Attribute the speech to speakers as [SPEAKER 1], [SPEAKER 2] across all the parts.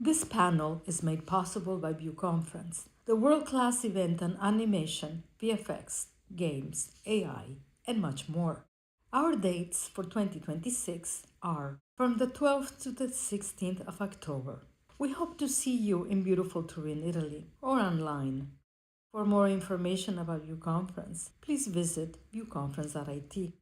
[SPEAKER 1] This panel is made possible by View Conference, the world-class event on animation, VFX, games, AI, and much more. Our dates for 2026 are from the 12th to the 16th of October. We hope to see you in beautiful Turin, Italy, or online. For more information about View Conference, please visit viewconference.it.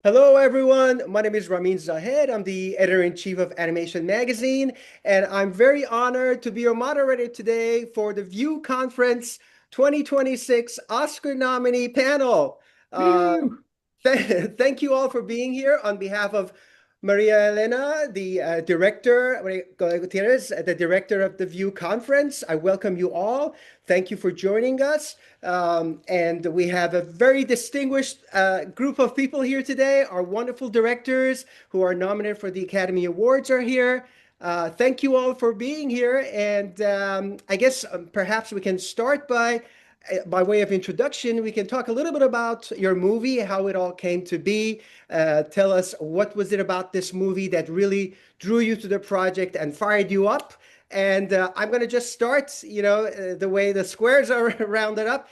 [SPEAKER 2] Hello, everyone. My name is Ramin Zahed. I'm the editor in chief of Animation Magazine, and I'm very honored to be your moderator today for the View Conference 2026 Oscar nominee panel. Uh,
[SPEAKER 1] Woo!
[SPEAKER 2] thank you all for being here on behalf of Maria Elena, the director, Maria Gutierrez, the director of the View Conference. I welcome you all. Thank you for joining us. And we have a very distinguished group of people here today. Our wonderful directors who are nominated for the Academy Awards are here. Thank you all for being here. And I guess perhaps we can start by way of introduction, we can talk a little bit about your movie, how it all came to be. Tell us what was it about this movie that really drew you to the project and fired you up. And I'm going to just start, the way the squares are rounded up.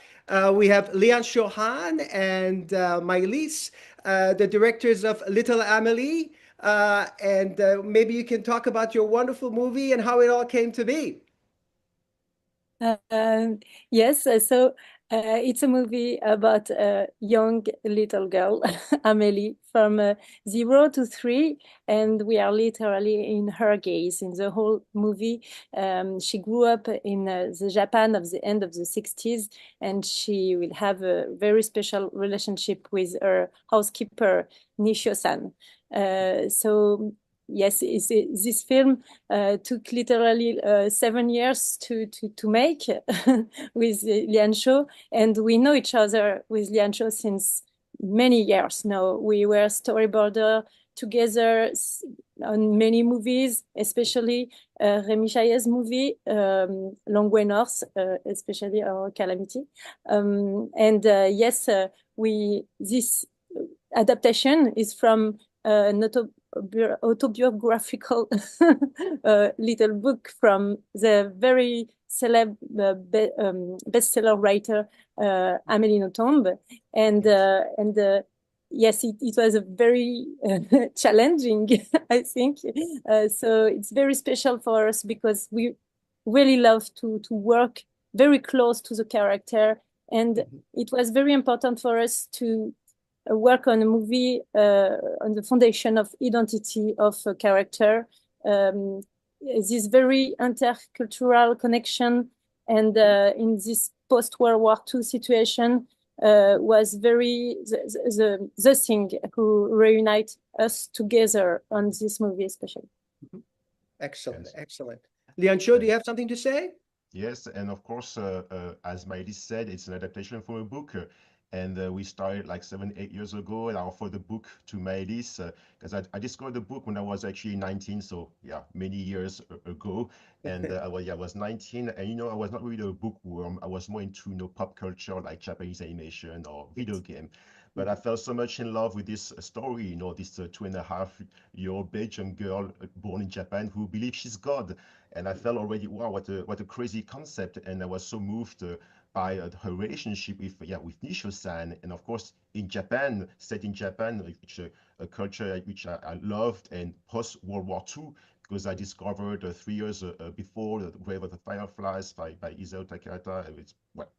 [SPEAKER 2] We have Lian Shohan and Maëlys, the directors of Little Amelie. And maybe you can talk about your wonderful movie and how it all came to be.
[SPEAKER 3] Uh, yes, it's a movie about a young little girl, Amelie, from 0 to 3, and we are literally in her gaze in the whole movie. She grew up in the Japan of the end of the 60s, and she will have a very special relationship with her housekeeper, Nishio-san. So yes, this film took literally 7 years to make with Lian Sho, and we know each other with Lian Sho since many years now. We were storyboarder together on many movies, especially Rémi Chaillet's movie, Long North, especially our Calamity. And yes, we this adaptation is from an autobiographical little book from the very celeb bestseller writer Amélie Nothomb, and yes, it was a very challenging, I think. So it's very special for us because we really love to work very close to the character, and it was very important for us to work on a movie on the foundation of identity of a character, this very intercultural connection, and in this post-World War II situation was very the thing who reunite us together on this movie especially.
[SPEAKER 2] Excellent,
[SPEAKER 4] Yes.
[SPEAKER 2] excellent. Lian Sho, do you have something to say?
[SPEAKER 4] Yes, and of course, as Maëlys said, it's an adaptation from a book, and we started like 7, 8 years ago. And I offered the book to Maëlys because I discovered the book when I was actually 19, so yeah, many years ago. And I was 19, and I was not really a bookworm. I was more into pop culture like Japanese animation or video game. But I fell so much in love with this story, this 2.5-year-old Belgian girl born in Japan who believes she's God. And I felt already, wow, what a crazy concept. And I was so moved by her relationship with Nisho-san. And of course, in Japan, set in Japan, which a culture which I loved, and post World War II, because I discovered 3 years before The Grave of the Fireflies by Isao Takahata. It's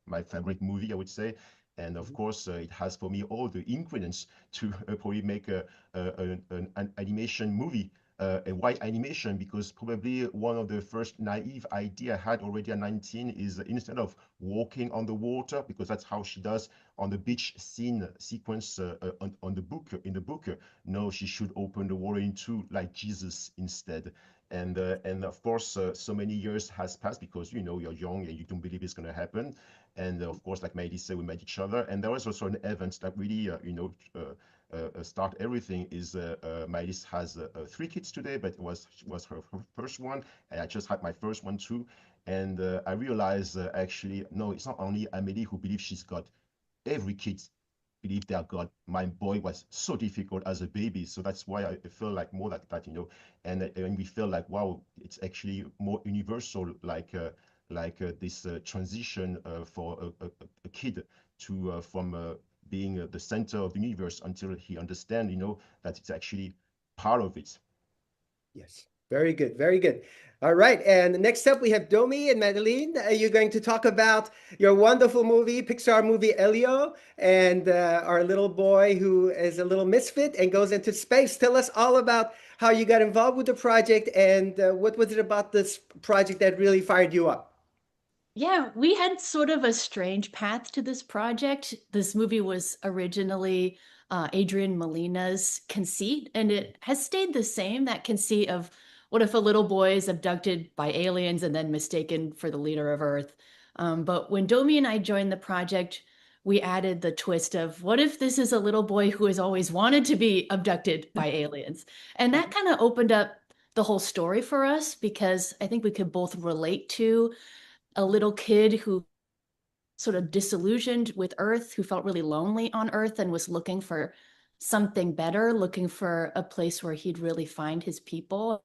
[SPEAKER 4] my favorite movie, I would say. And of course, it has for me all the ingredients to probably make an animation movie, a white animation, because probably one of the first naive idea I had already at 19 is instead of walking on the water, because that's how she does on the beach scene sequence on the book in the book. No, she should open the water into like Jesus instead. And of course, so many years has passed because you're young and you don't believe it's going to happen. And of course, like Maëlys said, we met each other. And there was also an event that really, start everything. Is Maëlys has 3 kids today, but it was her first one, and I just had my first one too. And I realized actually, no, it's not only Amélie who believes she's got. Every kid believe their God. My boy was so difficult as a baby, so that's why I feel like more like that, and we feel like wow, it's actually more universal, this transition for a kid to from being the center of the universe until he understands, that it's actually part of it.
[SPEAKER 2] Yes. Very good. Very good. All right. And next up, we have Domi and Madeline. You're going to talk about your wonderful movie, Pixar movie Elio, and our little boy who is a little misfit and goes into space. Tell us all about how you got involved with the project and what was it about this project that really fired you up?
[SPEAKER 5] Yeah, we had sort of a strange path to this project. This movie was originally Adrian Molina's conceit, and it has stayed the same. That conceit of what if a little boy is abducted by aliens and then mistaken for the leader of Earth. But when Domi and I joined the project, we added the twist of what if this is a little boy who has always wanted to be abducted by aliens? And that kind of opened up the whole story for us because I think we could both relate to a little kid who sort of disillusioned with Earth, who felt really lonely on Earth and was looking for something better, looking for a place where he'd really find his people.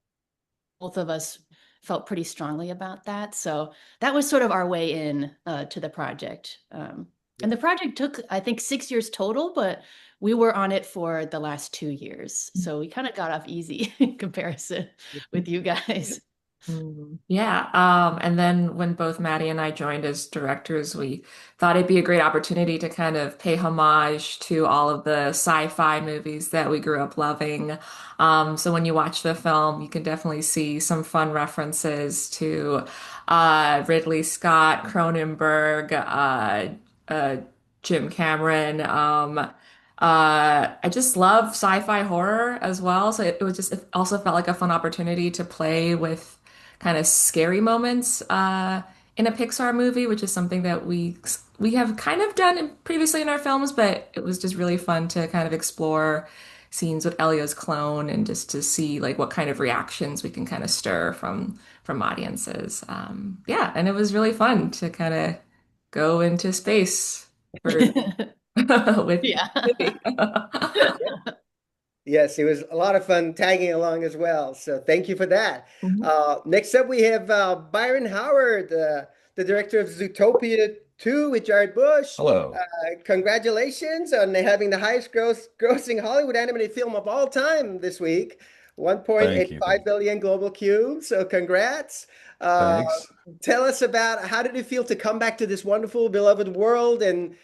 [SPEAKER 5] Both of us felt pretty strongly about that. So that was sort of our way in to the project. And the project took, I think, 6 years total, but we were on it for the last 2 years. So we kind of got off easy in comparison with you guys.
[SPEAKER 6] Yeah. And then when both Maddie and I joined as directors, we thought it'd be a great opportunity to kind of pay homage to all of the sci-fi movies that we grew up loving. So when you watch the film, you can definitely see some fun references to Ridley Scott, Cronenberg, uh, Jim Cameron. I just love sci-fi horror as well. So it also felt like a fun opportunity to play with kind of scary moments in a Pixar movie, which is something that we have kind of done previously in our films, but it was just really fun to kind of explore scenes with Elio's clone and just to see like what kind of reactions we can kind of stir from audiences. Yeah, and it was really fun to kind of go into space for with
[SPEAKER 5] Yeah.
[SPEAKER 6] the movie.
[SPEAKER 2] Yes, it was a lot of fun tagging along as well. So thank you for that.
[SPEAKER 6] Mhm.
[SPEAKER 2] Next up, we have Byron Howard, the director of Zootopia 2 with Jared Bush.
[SPEAKER 7] Hello.
[SPEAKER 2] Congratulations on having the highest grossing Hollywood animated film of all time this week,
[SPEAKER 7] Thank you.
[SPEAKER 2] 1.85 billion global cube. So congrats. Uh,
[SPEAKER 7] Thanks.
[SPEAKER 2] Tell us about how did it feel to come back to this wonderful, beloved world and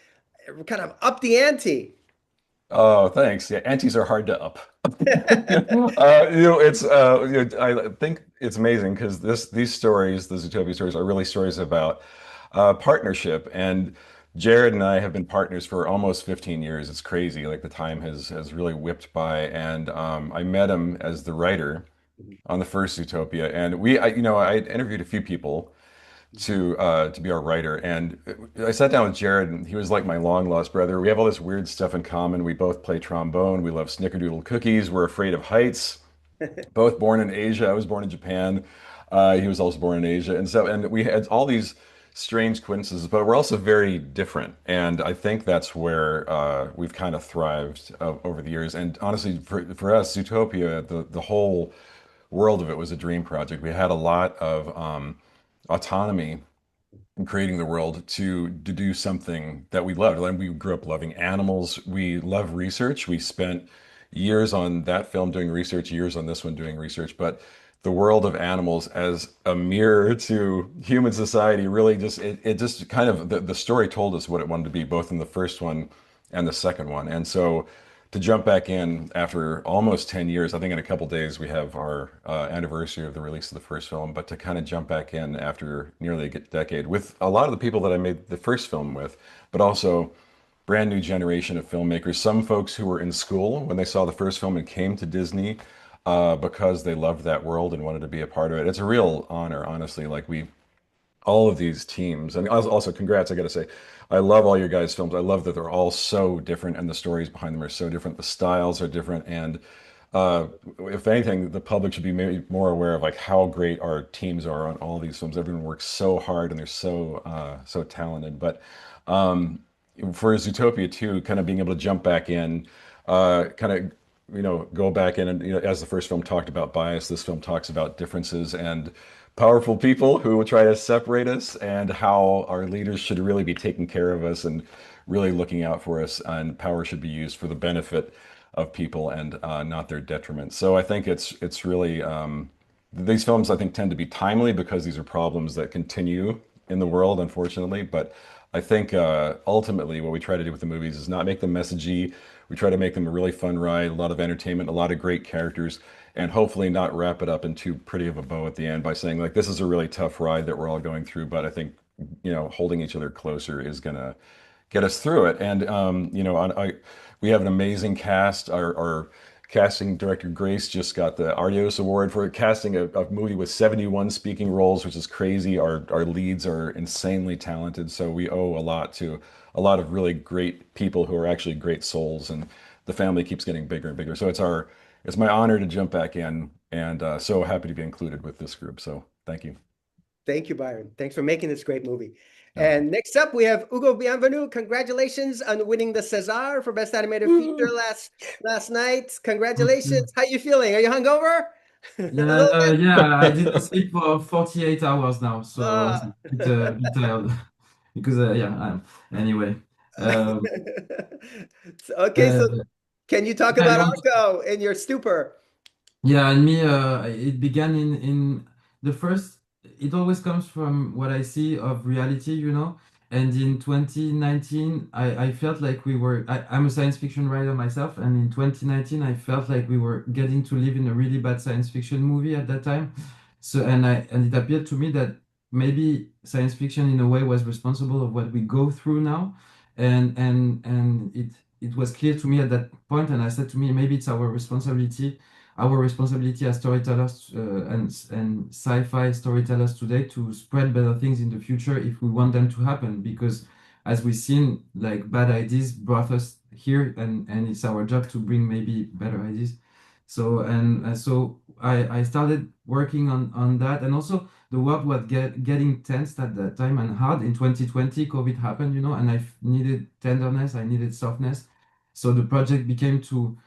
[SPEAKER 2] kind of up the ante?
[SPEAKER 7] Oh, thanks. Yeah, antes are hard to up. I think it's amazing because these stories, the Zootopia stories, are really stories about partnership. And Jared and I have been partners for almost 15 years. It's crazy. Like the time has really whipped by. And I met him as the writer on the first Zootopia, and I interviewed a few people to be our writer. And I sat down with Jared, and he was like my long lost brother. We have all this weird stuff in common. We both play trombone. We love snickerdoodle cookies. We're afraid of heights. Both born in Asia. I was born in Japan. He was also born in Asia, and we had all these strange coincidences, but we're also very different. And I think that's where we've kind of thrived over the years. And honestly, for us, Zootopia, the whole world of it was a dream project. We had a lot of autonomy in creating the world to do something that we loved. Like we grew up loving animals. We love research. We spent years on that film doing research, years on this one doing research. But the world of animals as a mirror to human society really it just kind of the story told us what it wanted to be, both in the first one and the second one. And so to jump back in after almost 10 years, I think in a couple days we have our anniversary of the release of the first film, but to kind of jump back in after nearly a decade with a lot of the people that I made the first film with, but also brand new generation of filmmakers. Some folks who were in school when they saw the first film and came to Disney because they loved that world and wanted to be a part of it. It's a real honor, honestly. Like all of these teams. And also, congrats, I got to say, I love all your guys' films. I love that they're all so different and the stories behind them are so different. The styles are different. And if anything, the public should be maybe more aware of like how great our teams are on all these films. Everyone works so hard and they're so talented. But for Zootopia 2, kind of being able to jump back in, kind of, go back in and, as the first film talked about bias, this film talks about differences and powerful people who will try to separate us, and how our leaders should really be taking care of us and really looking out for us, and power should be used for the benefit of people and not their detriment. So I think it's really these films, I think, tend to be timely because these are problems that continue in the world, unfortunately. But I think ultimately what we try to do with the movies is not make them messagey. We try to make them a really fun ride, a lot of entertainment, a lot of great characters, and hopefully not wrap it up in too pretty of a bow at the end by saying, like, this is a really tough ride that we're all going through, but I think, holding each other closer is gonna get us through it. And we have an amazing cast. Our casting director Grace just got the Artios Award for casting a movie with 71 speaking roles, which is crazy. Our leads are insanely talented, so we owe a lot to a lot of really great people who are actually great souls, and the family keeps getting bigger and bigger. So it's my honor to jump back in, and so happy to be included with this group. So thank you.
[SPEAKER 2] Thank you, Byron. Thanks for making this great movie.
[SPEAKER 7] Yeah.
[SPEAKER 2] And next up, we have Hugo Bienvenu. Congratulations on winning the César for Best Animated Feature last night. Congratulations. How you feeling? Are you hungover? A little bit?
[SPEAKER 8] Yeah, I didn't sleep for 48 hours now, so
[SPEAKER 2] Ah.
[SPEAKER 8] a bit tired because anyway.
[SPEAKER 2] Okay, so
[SPEAKER 8] Uh,
[SPEAKER 2] can you talk
[SPEAKER 8] I
[SPEAKER 2] about
[SPEAKER 8] want
[SPEAKER 2] Arco and your stupor?
[SPEAKER 8] Yeah, and me, it began in the first. It always comes from what I see of reality, you know. And in 2019, I felt like I'm a science fiction writer myself, and in 2019, I felt like we were getting to live in a really bad science fiction movie at that time. So, and it appeared to me that maybe science fiction, in a way, was responsible of what we go through now, and it was clear to me at that point, and I said to me, maybe it's our responsibility as storytellers and sci-fi storytellers today to spread better things in the future if we want them to happen. Because as we've seen, like bad ideas brought us here, and it's our job to bring maybe better ideas. So so I started working on that, and also the world was getting tense at that time and hard. In 2020, COVID happened, you know, and needed tenderness, I needed softness. So the project became to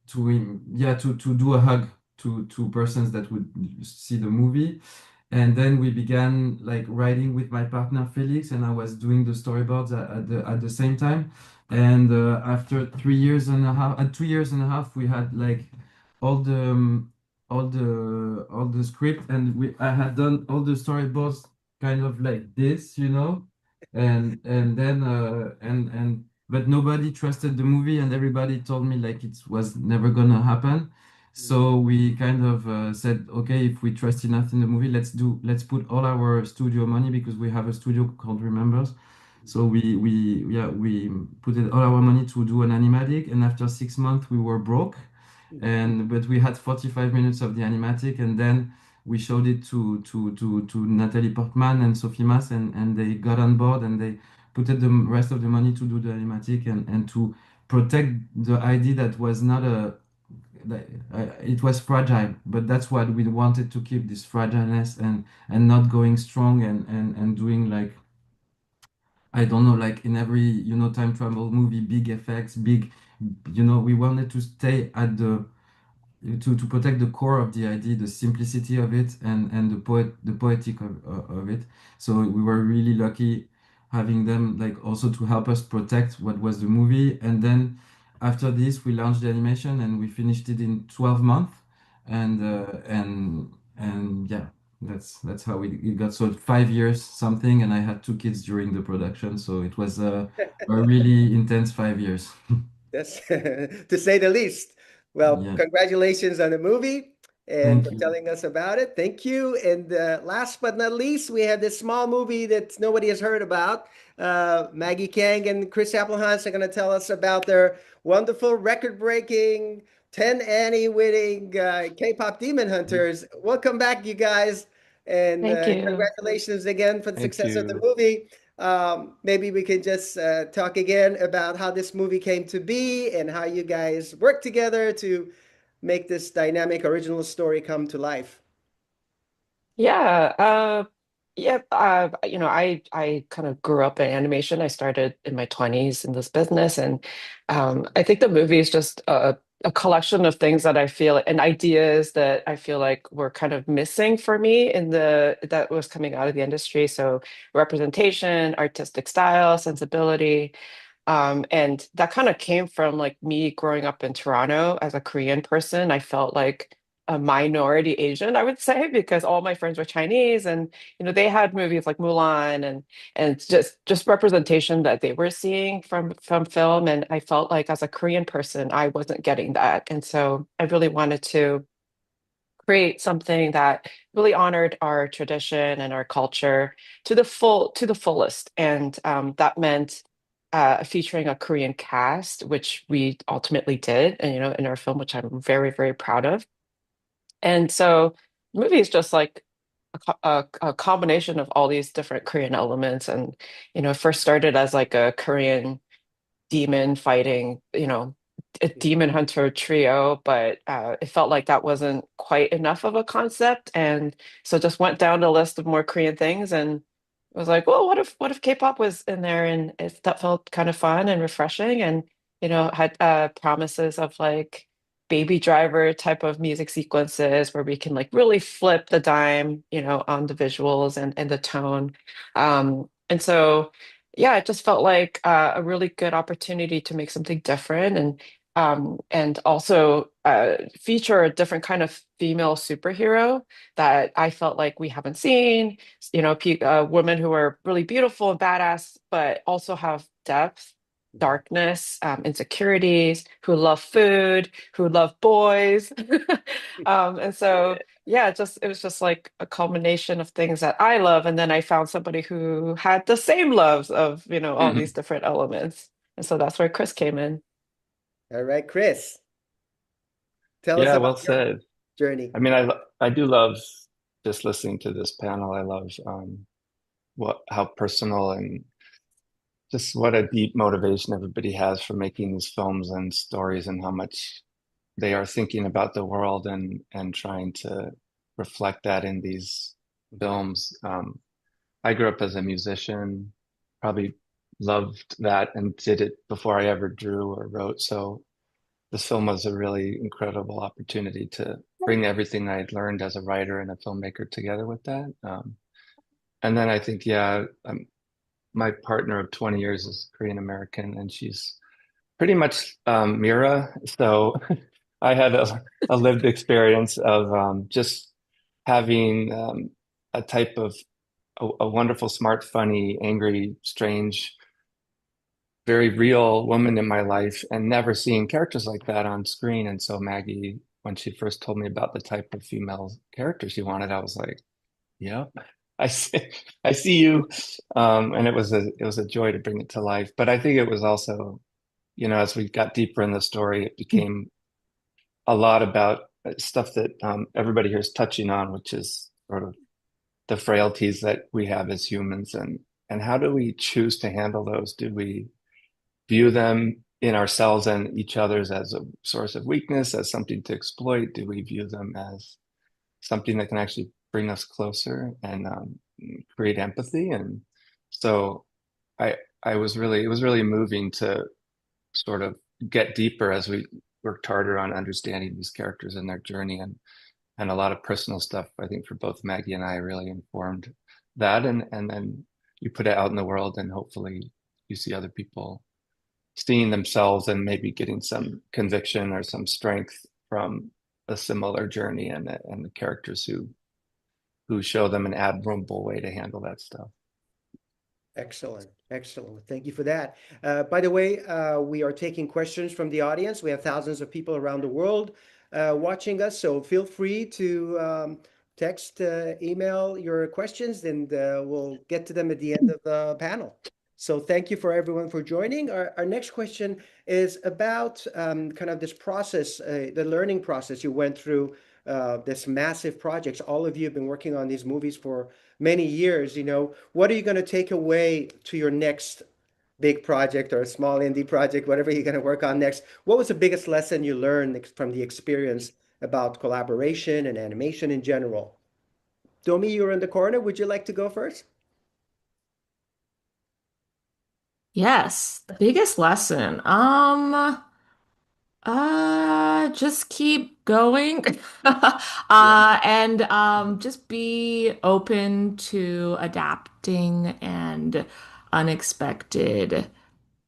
[SPEAKER 8] to do a hug to persons that would see the movie. And then we began like writing with my partner Felix, and I was doing the storyboards at the same time. And after 3 years and a half, 2 years and a half, we had like all the all the script, and I had done all the storyboards kind of like this, you know. And then and but nobody trusted the movie, and everybody told me like it was never gonna happen. So we kind of said, okay, if we trust enough in the movie, let's put all our studio money, because we have a studio called Remembers. So we put all our money to do an animatic, and after 6 months we were broke, and but we had 45 minutes of the animatic, and then we showed it to Natalie Portman and Sophie Mass, and they got on board, and they put the rest of the money to do the animatic, and to protect the idea that was not it was fragile, but that's what we wanted, to keep this fragileness, and not going strong, and doing like, I don't know, like in every, you know, time travel movie, big effects, big, you know, we wanted to stay at the to protect the core of the idea, the simplicity of it, and the poetic of it. So we were really lucky having them like also to help us protect what was the movie. And then after this, we launched the animation, and we finished it in 12 months. And yeah, that's how it got. So 5 years something, and I had two kids during the production, so it was a really intense 5 years.
[SPEAKER 2] That's to say the least. Well,
[SPEAKER 8] Yeah,
[SPEAKER 2] congratulations on the movie and
[SPEAKER 8] thank
[SPEAKER 2] for
[SPEAKER 8] you.
[SPEAKER 2] telling us about it. Thank you. And last but not least, we have this small movie that nobody has heard about. Maggie Kang and Chris Applehans are going to tell us about their wonderful, record-breaking, 10 Annie winning K-pop Demon Hunters. Welcome back, you guys. And
[SPEAKER 3] Thank you.
[SPEAKER 2] congratulations again for the
[SPEAKER 7] Thank
[SPEAKER 2] success of the
[SPEAKER 7] you.
[SPEAKER 2] movie. Maybe we can just talk again about how this movie came to be and how you guys worked together to make this dynamic original story come to life.
[SPEAKER 9] Yeah, Yep. I kind of grew up in animation. I started in my 20s in this business, and I think the movie is just a collection of things that I feel and ideas that I feel like were kind of missing for me in the that was coming out of the industry. So representation, artistic style, sensibility. And that kind of came from like me growing up in Toronto as a Korean person. I felt like a minority Asian, I would say, because all my friends were Chinese, and they had movies like Mulan and just representation that they were seeing from film. And I felt like as a Korean person, I wasn't getting that. And so I really wanted to create something that really honored our tradition and our culture to the fullest. And that meant featuring a Korean cast, which we ultimately did, and in our film, which I'm very, very proud of. And so the movie is just like a combination of all these different Korean elements. And it first started as like a Korean demon fighting, a demon hunter trio, but it felt like that wasn't quite enough of a concept. And so just went down the list of more Korean things and was like, well, what if K-pop was in there? And if that felt kind of fun and refreshing and, had promises of like Baby Driver type of music sequences where we can like really flip the dime, on the visuals and the tone. And so yeah, it just felt like a really good opportunity to make something different and also feature a different kind of female superhero that I felt like we haven't seen. Women who are really beautiful and badass, but also have depth, darkness, insecurities, who love food, who love boys. And so yeah, it was just like a culmination of things that I love. And then I found somebody who had the same loves of, all these different elements. And so that's where Chris came in.
[SPEAKER 2] All right, Chris, tell us
[SPEAKER 10] Yeah,
[SPEAKER 2] about
[SPEAKER 10] well
[SPEAKER 2] your
[SPEAKER 10] said.
[SPEAKER 2] journey.
[SPEAKER 10] I mean, I do love just listening to this panel. I love how personal and just what a deep motivation everybody has for making these films and stories and how much they are thinking about the world and trying to reflect that in these films. I grew up as a musician, probably loved that and did it before I ever drew or wrote. So this film was a really incredible opportunity to bring everything I had learned as a writer and a filmmaker together with that. And then I think, yeah, my partner of 20 years is Korean American, and she's pretty much Mira. So I had a lived experience of just having a type of a wonderful, smart, funny, angry, strange, very real woman in my life and never seeing characters like that on screen. And so Maggie, when she first told me about the type of female character she wanted, I was like, yeah, I see, I see you. And it was a joy to bring it to life. But I think it was also, as we got deeper in the story, it became a lot about stuff that everybody here is touching on, which is sort of the frailties that we have as humans and how do we choose to handle those? Do we view them in ourselves and each other's as a source of weakness, as something to exploit? Do we view them as something that can actually bring us closer and create empathy? And so I I was really it was really moving to sort of get deeper as we worked harder on understanding these characters and their journey and a lot of personal stuff. I think for both Maggie and I really informed that and then you put it out in the world and hopefully you see other people seeing themselves and maybe getting some conviction or some strength from a similar journey and the characters who show them an admirable way to handle that stuff.
[SPEAKER 2] Excellent. Excellent. Thank you for that. By the way, we are taking questions from the audience. We have thousands of people around the world watching us, so feel free to text, email your questions, and we'll get to them at the end of the panel. So thank you for everyone for joining. Our next question is about kind of this process, the learning process you went through, this massive projects. All of you have been working on these movies for many years. What are you going to take away to your next big project or a small indie project, whatever you're going to work on next? What was the biggest lesson you learned from the experience about collaboration and animation in general? Domi, you're in the corner. Would you like to go first?
[SPEAKER 6] Yes, the biggest lesson. Just keep going.
[SPEAKER 2] Yeah.
[SPEAKER 6] And just be open to adapting and unexpected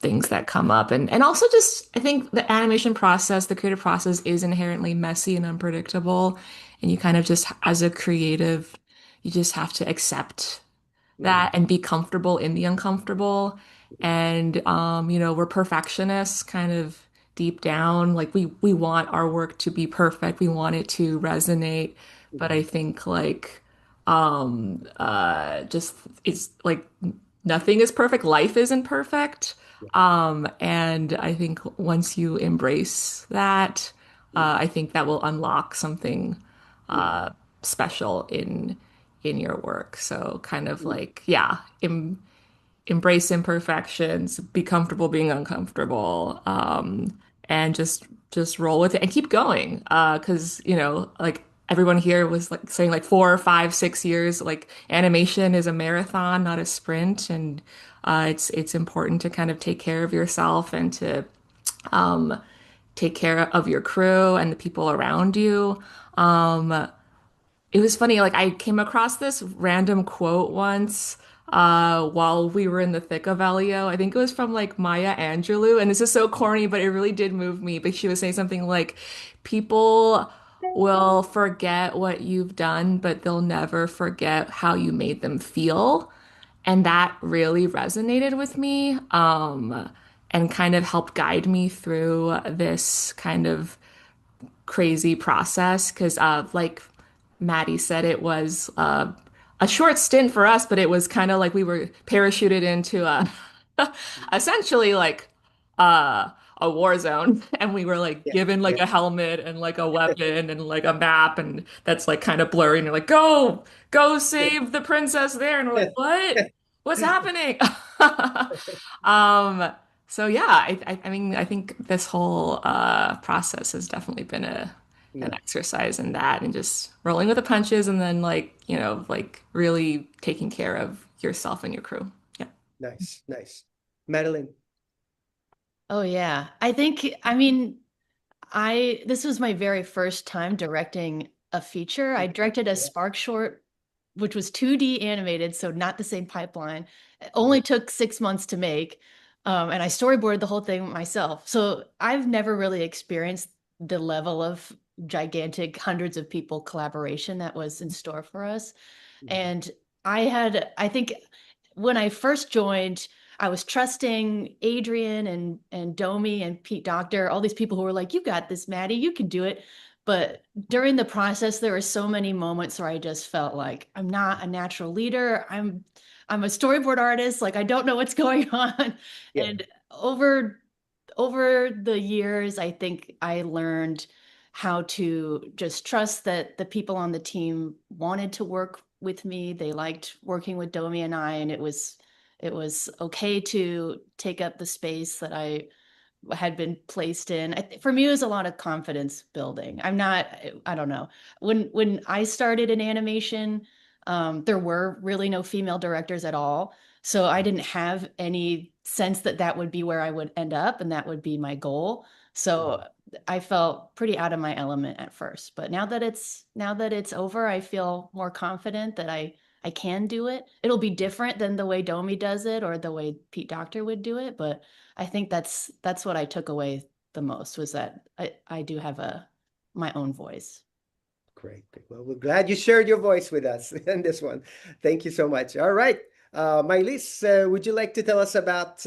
[SPEAKER 6] things that come up. And also just I think the animation process, the creative process is inherently messy and unpredictable. And you kind of just as a creative, you just have to accept
[SPEAKER 2] Mhm.
[SPEAKER 6] that and be comfortable in the uncomfortable. And we're perfectionists kind of deep down. Like we want our work to be perfect. We want it to resonate. But I
[SPEAKER 2] Mhm.
[SPEAKER 6] think like just it's like nothing is perfect. Life isn't perfect.
[SPEAKER 2] Yeah.
[SPEAKER 6] And I think once you embrace that,
[SPEAKER 2] Mhm.
[SPEAKER 6] I think that will unlock something
[SPEAKER 2] Mhm.
[SPEAKER 6] special in your work. So kind of
[SPEAKER 2] Mhm.
[SPEAKER 6] like, yeah, embrace imperfections, be comfortable being uncomfortable, and just roll with it and keep going. 'Cause like everyone here was like saying like 4 or 5, 6 years, like animation is a marathon, not a sprint. And it's important to kind of take care of yourself and to take care of your crew and the people around you. It was funny, like I came across this random quote once while we were in the thick of Elio. I think it was from like Maya Angelou, and this is so corny, but it really did move me. But she was saying something like, people will forget what you've done, but they'll never forget how you made them feel. And that really resonated with me, and kind of helped guide me through this kind of crazy process because like Maddie said, it was a short stint for us, but it was kind of like we were parachuted into a essentially like uh, a war zone, and we were like
[SPEAKER 2] Yeah.
[SPEAKER 6] given like
[SPEAKER 2] Yeah.
[SPEAKER 6] a helmet and like a weapon and like a map, and that's like kind of blurry, and you're like, go save the princess there, and we're like, what? What's happening? Um, so yeah, I mean, I think this whole process has definitely been an
[SPEAKER 2] Yeah.
[SPEAKER 6] exercise in that and just rolling with the punches and then like, like really taking care of yourself and your crew. Yeah.
[SPEAKER 2] Nice. Nice. Madeline.
[SPEAKER 5] Oh yeah. I mean, I this was my very first time directing a feature. I directed a
[SPEAKER 2] Yeah.
[SPEAKER 5] Spark short, which was 2D animated, so not the same pipeline. It
[SPEAKER 2] Mhm.
[SPEAKER 5] only took 6 months to make. And I storyboarded the whole thing myself. So I've never really experienced the level of gigantic hundreds of people collaboration that was in store for us.
[SPEAKER 2] Mhm.
[SPEAKER 5] And I think when I first joined, I was trusting Adrian and Domi and Pete Doctor, all these people who were like, "You got this, Maddie, you can do it." But during the process, there were so many moments where I just felt like I'm not a natural leader. I'm a storyboard artist. Like I don't know what's going on.
[SPEAKER 2] Yeah.
[SPEAKER 5] And over the years, I think I learned how to just trust that the people on the team wanted to work with me. They liked working with Domi and I, and it was okay to take up the space that I had been placed in. For me, it was a lot of confidence building. I don't know. When I started in animation, there were really no female directors at all. So I didn't have any sense that that would be where I would end up and that would be my goal. So
[SPEAKER 2] Mhm.
[SPEAKER 5] I felt pretty out of my element at first. But now that it's over, I feel more confident that I can do it. It'll be different than the way Domi does it or the way Pete Doctor would do it, but I think that's what I took away the most was that I do have my own voice.
[SPEAKER 2] Great. Great. Well, we're glad you shared your voice with us in this one. Thank you so much. All right. Mylis, would you like to tell us about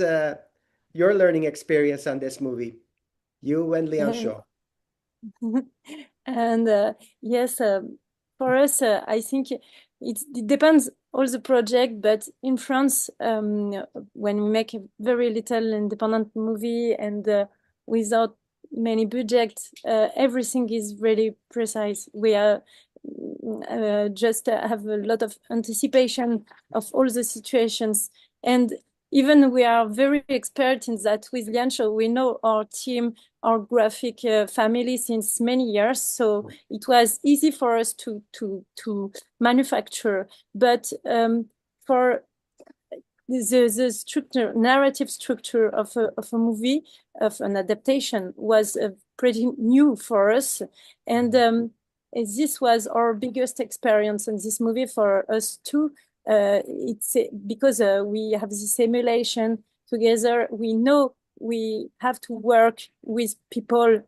[SPEAKER 2] your learning experience on this movie? You and Liang Shaw.
[SPEAKER 3] And yes, for us, I think it depends all the project, but in France, when we make a very little independent movie and without many budget, everything is really precise. We are just have a lot of anticipation of all the situations, and even we are very expert in that with Liancho. We know our team, our graphic family since many years, so it was easy for us to manufacture. But for the structure, narrative structure of a movie, of an adaptation, was pretty new for us, and this was our biggest experience in this movie for us too. It's because we have this emulation together. We know we have to work with people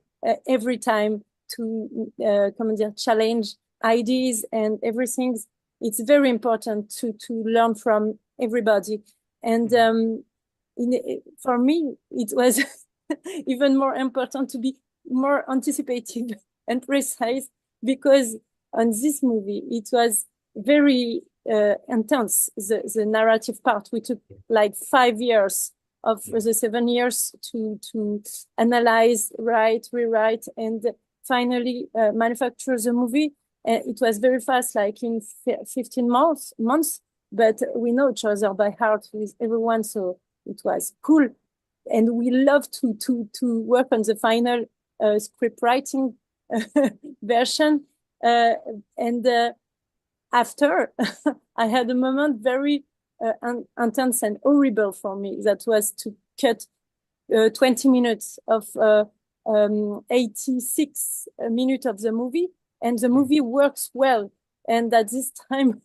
[SPEAKER 3] every time to challenge ideas and everything. It's very important to learn from everybody. And for me, it was even more important to be more anticipative and precise, because on this movie, it was very intense, the narrative part. We took like 5 years of the 7 years to analyze, write, rewrite, and finally manufacture the movie. It was very fast, like in 15 months, but we know each other by heart with everyone, so it was cool. And we love to work on the final script writing version. And after, I had a moment very intense and horrible for me. That was to cut 20 minutes of 86 minutes of the movie, and the movie works well. And at this time,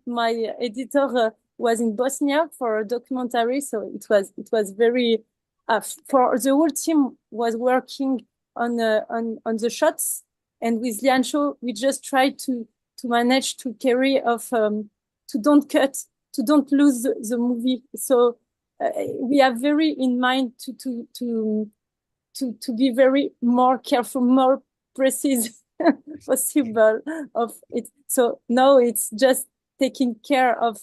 [SPEAKER 3] my editor was in Bosnia for a documentary, so it was very for the whole team was working on the shots, and with Liancho, we just tried to manage to carry of to don't cut, to don't lose the movie. So we have very in mind to be very more careful, more precise possible of it. So now it's just taking care of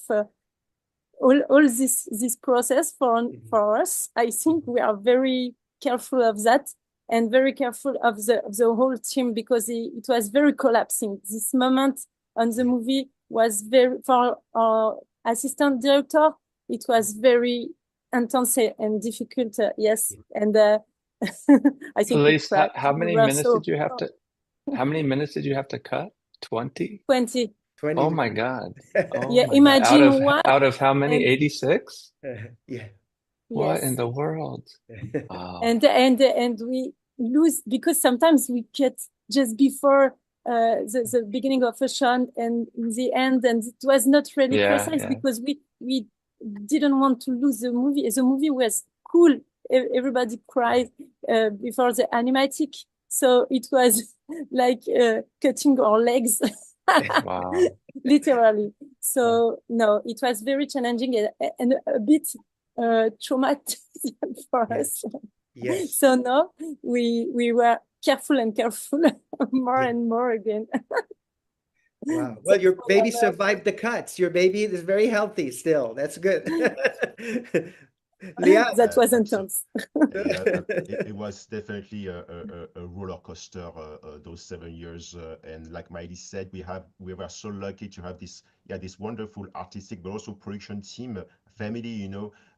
[SPEAKER 3] all this process for us. I think we are very careful of that, and very careful of the whole team, because it was very collapsing. This moment on the movie was very, for our assistant director, it was very intense and difficult. Yes, and I think
[SPEAKER 10] Elise,
[SPEAKER 3] we
[SPEAKER 10] how many minutes did you have to? How many minutes did you have to cut? 20?
[SPEAKER 3] 20.
[SPEAKER 2] 20
[SPEAKER 10] Oh my God. Oh
[SPEAKER 3] Yeah,
[SPEAKER 10] my God.
[SPEAKER 3] imagine one.
[SPEAKER 10] Out of how many?
[SPEAKER 3] And
[SPEAKER 10] 86?
[SPEAKER 2] Yeah.
[SPEAKER 10] What in
[SPEAKER 3] yes,
[SPEAKER 10] the world? Wow.
[SPEAKER 3] and we lose, because sometimes we cut just before the beginning of a shot and in the end, and it was not really
[SPEAKER 10] Yeah,
[SPEAKER 3] precise,
[SPEAKER 10] yeah.
[SPEAKER 3] because we didn't want to lose the movie. The movie was cool. Everybody cried before the animatic, so it was like cutting our legs.
[SPEAKER 10] Wow.
[SPEAKER 3] Literally. So no, it was very challenging and a bit traumatic for us.
[SPEAKER 2] Yes.
[SPEAKER 3] So no, we were careful and careful more
[SPEAKER 2] Yeah.
[SPEAKER 3] and more again.
[SPEAKER 2] Wow.
[SPEAKER 3] So
[SPEAKER 2] Well, your
[SPEAKER 3] for
[SPEAKER 2] baby
[SPEAKER 3] one,
[SPEAKER 2] survived the cuts. Your baby is very healthy still. That's good. Leah.
[SPEAKER 3] that was
[SPEAKER 4] Absolutely.
[SPEAKER 3] intense.
[SPEAKER 4] Yeah, it was definitely a roller coaster those 7 years, and like Miley said, we were so lucky to have this wonderful artistic but also production team, family,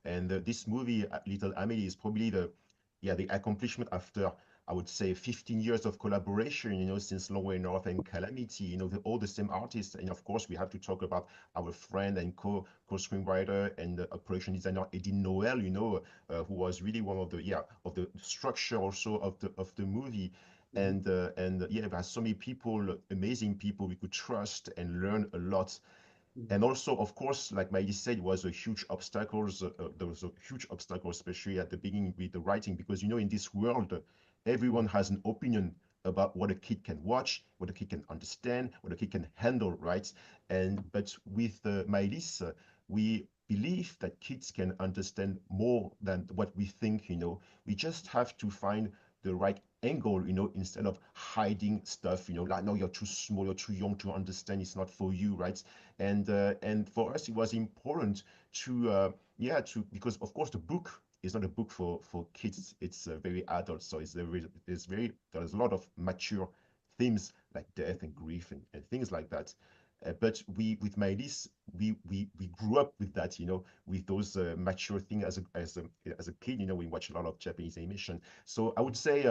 [SPEAKER 4] and this movie, Little Amelie, is probably the accomplishment after, I would say, 15 years of collaboration, since Long Way North and Calamity, all the same artists. And of course, we have to talk about our friend and co-screenwriter and production designer, Eddie Noel, who was really one of the structure also of the movie. And there are so many people, amazing people we could trust and learn a lot. And also, of course, like Miley said, was a huge obstacles. There was a huge obstacle, especially at the beginning with the writing, because in this world, everyone has an opinion about what a kid can watch, what a kid can understand, what a kid can handle, right? But with Miley's, we believe that kids can understand more than what we think. We just have to find the right angle, instead of hiding stuff, like, no, you're too small, you're too young to understand, it's not for you, right? And for us, it was important because of course the book is not a book for kids. It's very adult, so there's a lot of mature themes like death and grief and things like that. But with Maëlys, we grew up with that, with those mature things as a kid. We watch a lot of Japanese animation. So I would say,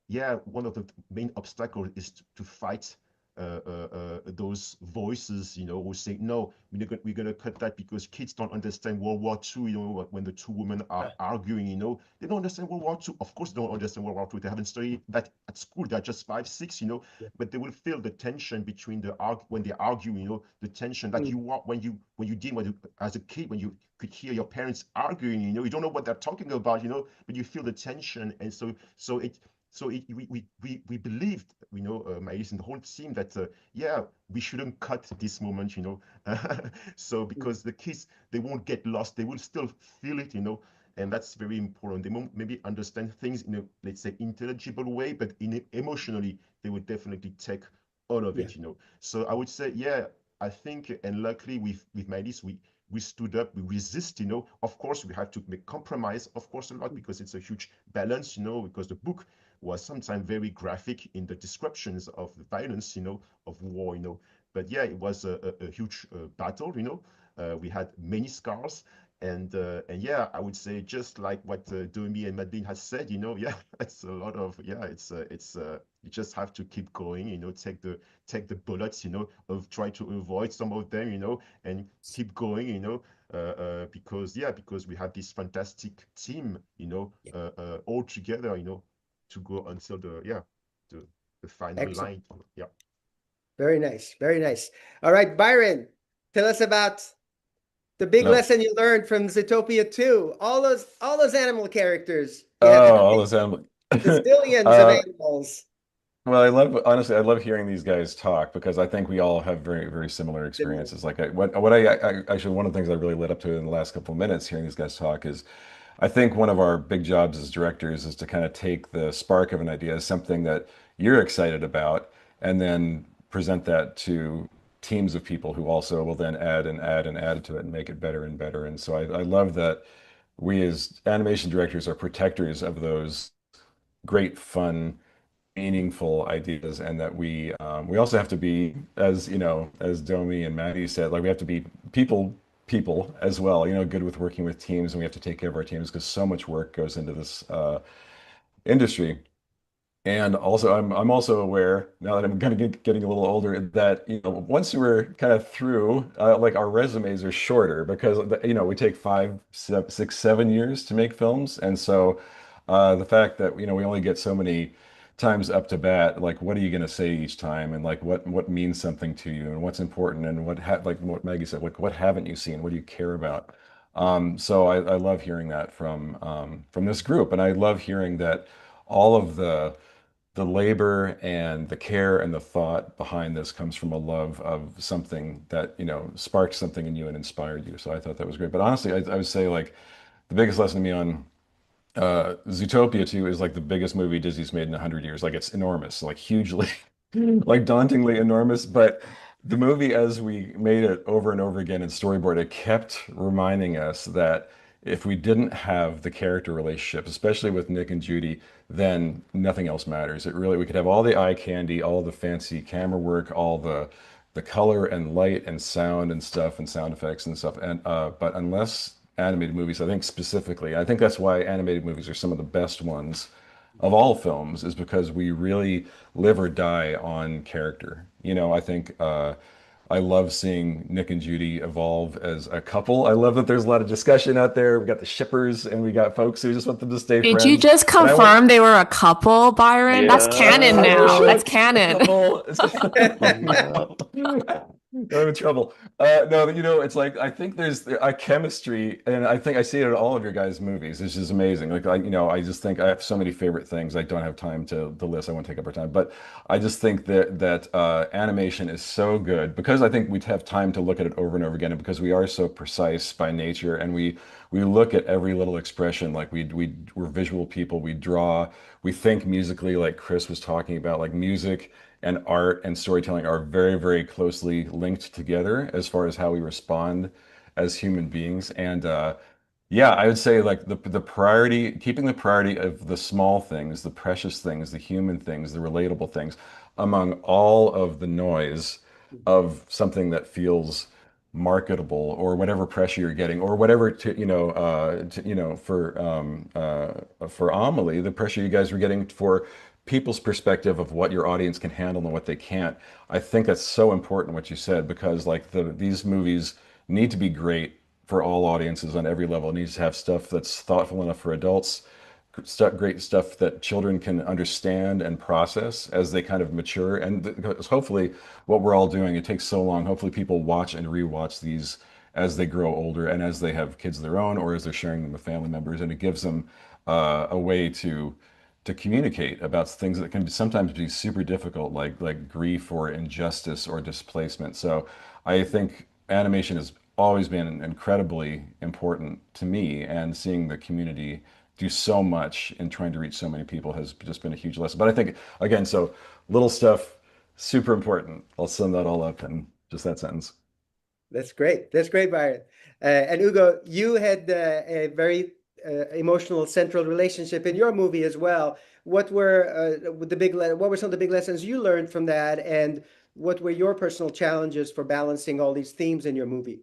[SPEAKER 4] yeah, one of the main obstacles is to fight those voices, who say, no, we're gonna cut that because kids don't understand World War II, when the two women are arguing, they don't understand World War II. Of course, they don't understand World War II. They haven't studied that at school. They're just 5, 6, but they will feel the tension between when they argue, the tension that you want as a kid, when you could hear your parents arguing, you don't know what they're talking about, but you feel the tension. And we believed, Maïs and the whole team, that yeah, we shouldn't cut this moment, so because the kids, they won't get lost, they will still feel it, and that's very important. They won't maybe understand things in a, let's say, intelligible way, but emotionally, they would definitely take all of it, So I would say, yeah, I think, and luckily with Maïs, we stood up, we resist, Of course, we have to make compromise, of course, a lot, because it's a huge balance, because the book was sometimes very graphic in the descriptions of the violence, of war, But yeah, it was a huge battle, We had many scars, and yeah, I would say, just like what Domi and Madeline has said, yeah, it's a lot of, yeah, it's you just have to keep going, take the bullets, of try to avoid some of them, and keep going, because we have this fantastic team, all together, to go until the final
[SPEAKER 2] Excellent.
[SPEAKER 4] line. Yeah.
[SPEAKER 2] Very nice. Very nice. All right, Byron, tell us about the big
[SPEAKER 7] No.
[SPEAKER 2] lesson you learned from Zootopia 2. All those animal characters.
[SPEAKER 7] Oh, all those animals.
[SPEAKER 2] Zillions of animals.
[SPEAKER 7] Well, honestly, I love hearing these guys talk because I think we all have very, very similar experiences. Like actually, one of the things I really lit up to in the last couple of minutes hearing these guys talk is I think one of our big jobs as directors is to kind of take the spark of an idea as something that you're excited about and then present that to teams of people who also will then add and add and add to it and make it better and better. And so I love that we as animation directors are protectors of those great, fun, meaningful ideas, and that we also have to be, as as Domi and Maddie said, like we have to be people as well, good with working with teams, and we have to take care of our teams because so much work goes into this industry. And also, I'm also aware now that I'm kind of getting a little older that once we're kind of through, like our resumes are shorter because we take 5, 6, 7 years to make films, and so the fact that we only get so many times up to bat, like what are you going to say each time, and like what means something to you, and what's important, and like what Maggie said, like what haven't you seen, what do you care about? So I love hearing that from this group, and I love hearing that all of the labor and the care and the thought behind this comes from a love of something that, sparked something in you and inspired you. So I thought that was great. But honestly, I would say like the biggest lesson to me on Zootopia 2 is like the biggest movie Disney's made in 100 years. Like it's enormous, like hugely, like dauntingly enormous. But the movie, as we made it over and over again in storyboard, it kept reminding us that if we didn't have the character relationships, especially with Nick and Judy, then nothing else matters. We could have all the eye candy, all the fancy camera work, all the color and light and sound and stuff and sound effects and stuff. And but unless animated movies, I think specifically, I think that's why animated movies are some of the best ones of all films, is because we really live or die on character. I think I love seeing Nick and Judy evolve as a couple. I love that there's a lot of discussion out there. We got the shippers and we got folks who just want them to stay
[SPEAKER 6] Did you
[SPEAKER 7] friends.
[SPEAKER 6] just
[SPEAKER 7] And I want
[SPEAKER 6] confirm they were a couple, Byron? That's canon
[SPEAKER 10] Yeah.
[SPEAKER 6] now. That's
[SPEAKER 7] a
[SPEAKER 6] canon.
[SPEAKER 7] couple.
[SPEAKER 10] Yeah.
[SPEAKER 7] I'm in trouble. No, it's like I think there's a chemistry, and I think I see it in all of your guys' movies. It's just amazing. Like I just think I have so many favorite things. I don't have time to list. I won't take up our time, but I just think that animation is so good because I think we have time to look at it over and over again, and because we are so precise by nature, and we look at every little expression. Like we're visual people. We draw. We think musically, like Chris was talking about. Like music and art and storytelling are very, very closely linked together as far as how we respond as human beings. And yeah, I would say like the priority, keeping the priority of the small things, the precious things, the human things, the relatable things, among all of the noise of something that feels marketable, or whatever pressure you're getting, or whatever for Amelie, the pressure you guys were getting for people's perspective of what your audience can handle and what they can't. I think that's so important what you said, because like these movies need to be great for all audiences on every level. It needs to have stuff that's thoughtful enough for adults, great stuff that children can understand and process as they kind of mature. And hopefully, what we're all doing, it takes so long. Hopefully, people watch and rewatch these as they grow older and as they have kids of their own, or as they're sharing them with family members, and it gives them a way to communicate about things that can sometimes be super difficult, like grief or injustice or displacement. So I think animation has always been incredibly important to me, and seeing the community do so much in trying to reach so many people has just been a huge lesson. But I think, again, so little stuff, super important. I'll sum that all up in just that sentence.
[SPEAKER 2] That's great. That's great, Byron. And Ugo, you had a very emotional central relationship in your movie as well. What were what were some of the big lessons you learned from that, and what were your personal challenges for balancing all these themes in your movie?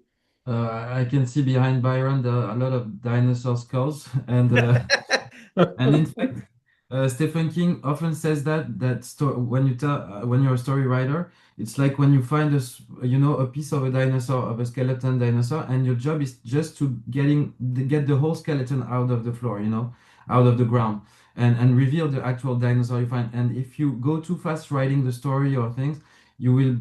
[SPEAKER 8] I can see behind Byron a lot of dinosaur skulls, and in fact, Stephen King often says when you're a story writer, it's like when you find a piece of a dinosaur, of a skeleton dinosaur, and your job is just to get the whole skeleton out of the floor, out of the ground, and reveal the actual dinosaur you find. And if you go too fast writing the story or things, you will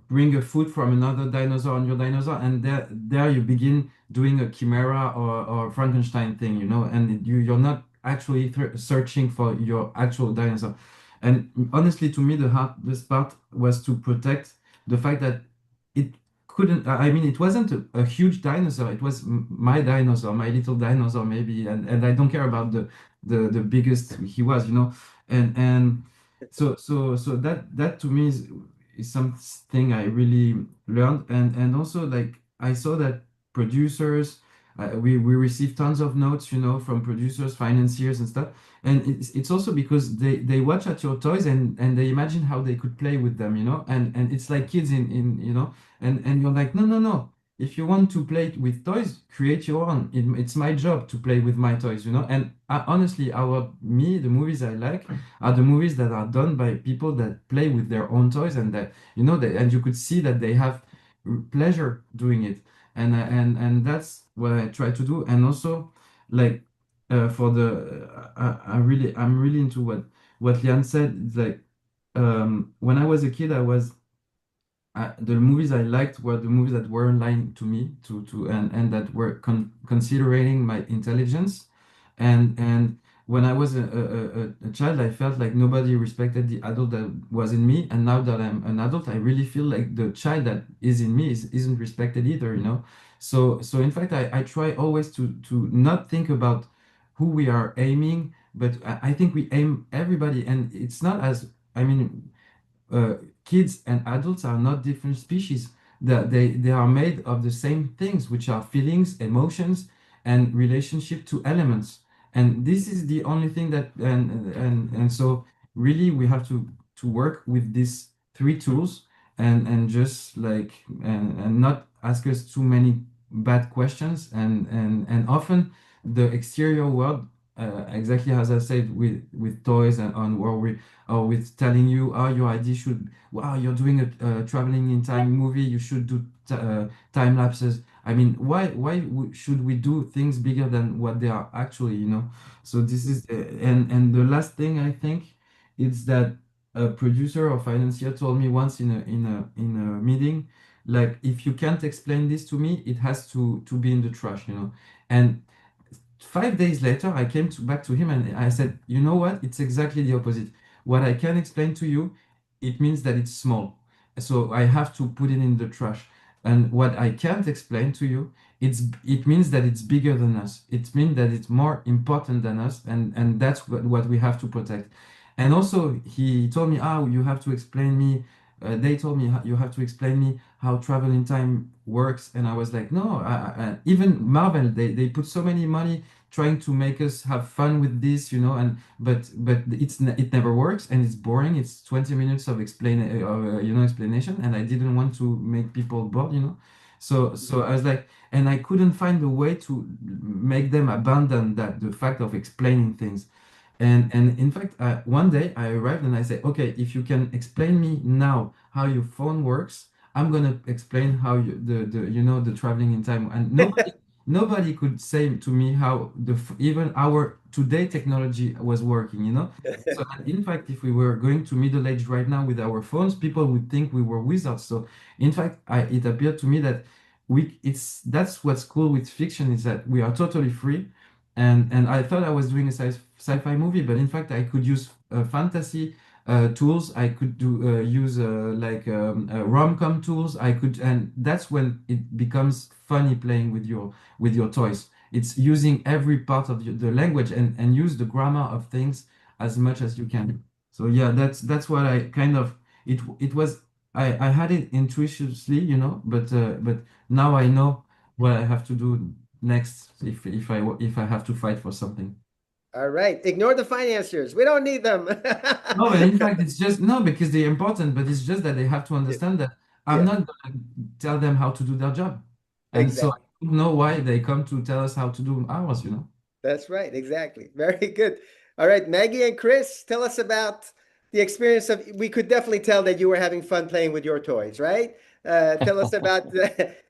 [SPEAKER 8] bring a foot from another dinosaur on your dinosaur, and there you begin doing a chimera or Frankenstein thing, and you're not actually searching for your actual dinosaur. And honestly, to me, the hardest part was to protect the fact that it couldn't. I mean, it wasn't a huge dinosaur. It was my dinosaur, my little dinosaur, maybe. And I don't care about the biggest he was, and so that to me is something I really learned, and also like I saw that producers, we receive tons of notes, from producers, financiers, and stuff. And it's also because they watch at your toys, and they imagine how they could play with them, and it's like kids in and you're like, no, no, no. If you want to play with toys, create your own. It's my job to play with my toys, And honestly, the movies I like are the movies that are done by people that play with their own toys, and that and you could see that they have pleasure doing it, and that's what I try to do. And also, like, for I'm really into what Lian said. It's like, when I was a kid, the movies I liked were the movies that weren't lying to me, and that were considering my intelligence. And when I was a child, I felt like nobody respected the adult that was in me. And now that I'm an adult, I really feel like the child that is in me isn't respected either, So in fact, I try always to not think about who we are aiming, but I think we aim everybody. And it's not as, I mean, uh, kids and adults are not different species. That they are made of the same things, which are feelings, emotions, and relationship to elements. And this is the only thing that and so really we have to work with these three tools, and just like and not ask us too many bad questions, and often the exterior world, exactly as I said, with toys and on where we or with telling you, oh, your idea should, wow, you're doing a traveling in time movie, you should do time lapses. I mean, why should we do things bigger than what they are actually, So this is, and the last thing I think is that a producer or financier told me once in a meeting, like, if you can't explain this to me, it has to be in the trash, And 5 days later, I came back to him and I said, you know what? It's exactly the opposite. What I can explain to you, it means that it's small. So I have to put it in the trash. And what I can't explain to you, it means that it's bigger than us. It means that it's more important than us, and that's what we have to protect. And also, he told me, oh, you have to explain me. They told me, you have to explain me how travel in time works. And I was like, no, even Marvel, they put so many money trying to make us have fun with this, but it never works, and it's boring. It's 20 minutes of explanation, and I didn't want to make people bored, So I was like, and I couldn't find a way to make them abandon that the fact of explaining things. And in fact, one day I arrived and I said, okay, if you can explain me now how your phone works, I'm gonna explain how the traveling in time. And nobody could say to me how even our today technology was working, you know. So in fact, if we were going to middle age right now with our phones, people would think we were wizards. So in fact, it appeared to me that that's what's cool with fiction is that we are totally free. And I thought I was doing a sci-fi movie, but in fact I could use fantasy tools. I could use rom-com tools. And that's when it becomes funny playing with your toys. It's using every part of the language and use the grammar of things as much as you can. So yeah, that's what I kind of it was. I had it intuitively, you know, but now I know what I have to do next if I have to fight for something.
[SPEAKER 2] All right. Ignore the financiers. We don't need them.
[SPEAKER 8] No, but in fact, it's just no because they're important, but it's just that they have to
[SPEAKER 2] Yeah.
[SPEAKER 8] understand that I'm
[SPEAKER 2] Yeah,
[SPEAKER 8] not gonna tell them how to do their job, and so I
[SPEAKER 2] exactly.
[SPEAKER 8] don't know why they come to tell us how to do ours. You know.
[SPEAKER 2] That's right. Exactly. Very good. All right, Maggie and Chris, tell us about the experience of. We could definitely tell that you were having fun playing with your toys, right? Tell us about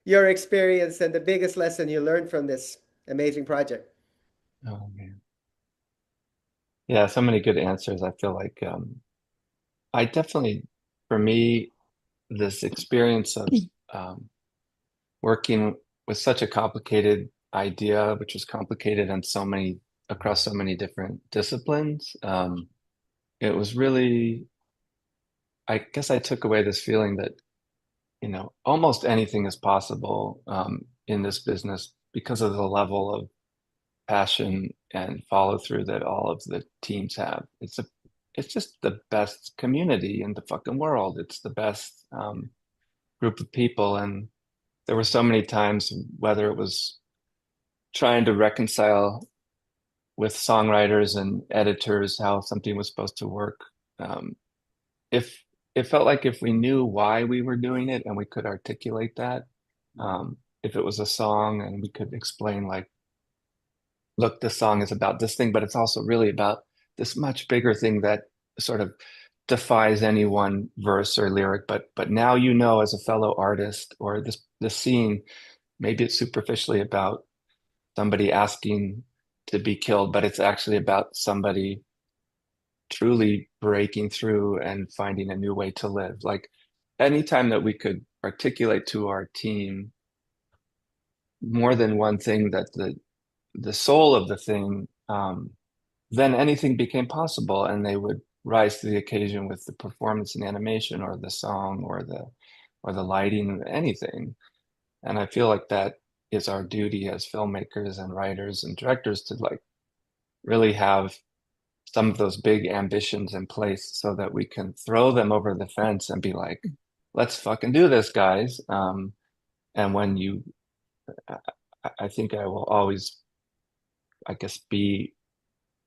[SPEAKER 2] your experience and the biggest lesson you learned from this amazing project.
[SPEAKER 10] Oh man. Yeah, so many good answers. I feel like I definitely, for me, this experience of um, working with such a complicated idea, which was complicated on so many across so many different disciplines. It was really, I guess I took away this feeling that, almost anything is possible in this business because of the level of passion and follow through that all of the teams have. It's just the best community in the fucking world. It's the best group of people, and there were so many times, whether it was trying to reconcile with songwriters and editors how something was supposed to work. If it felt like if we knew why we were doing it and we could articulate that, if it was a song and we could explain like, look, this song is about this thing, but it's also really about this much bigger thing that sort of defies any one verse or lyric. But now as a fellow artist or this scene, maybe it's superficially about somebody asking to be killed, but it's actually about somebody truly breaking through and finding a new way to live. Like anytime that we could articulate to our team more than one thing that the soul of the thing, then anything became possible, and they would rise to the occasion with the performance and animation, or the song, or the lighting, anything. And I feel like that is our duty as filmmakers and writers and directors to like really have some of those big ambitions in place so that we can throw them over the fence and be like, let's fucking do this, guys. And when I think I will always, I guess, be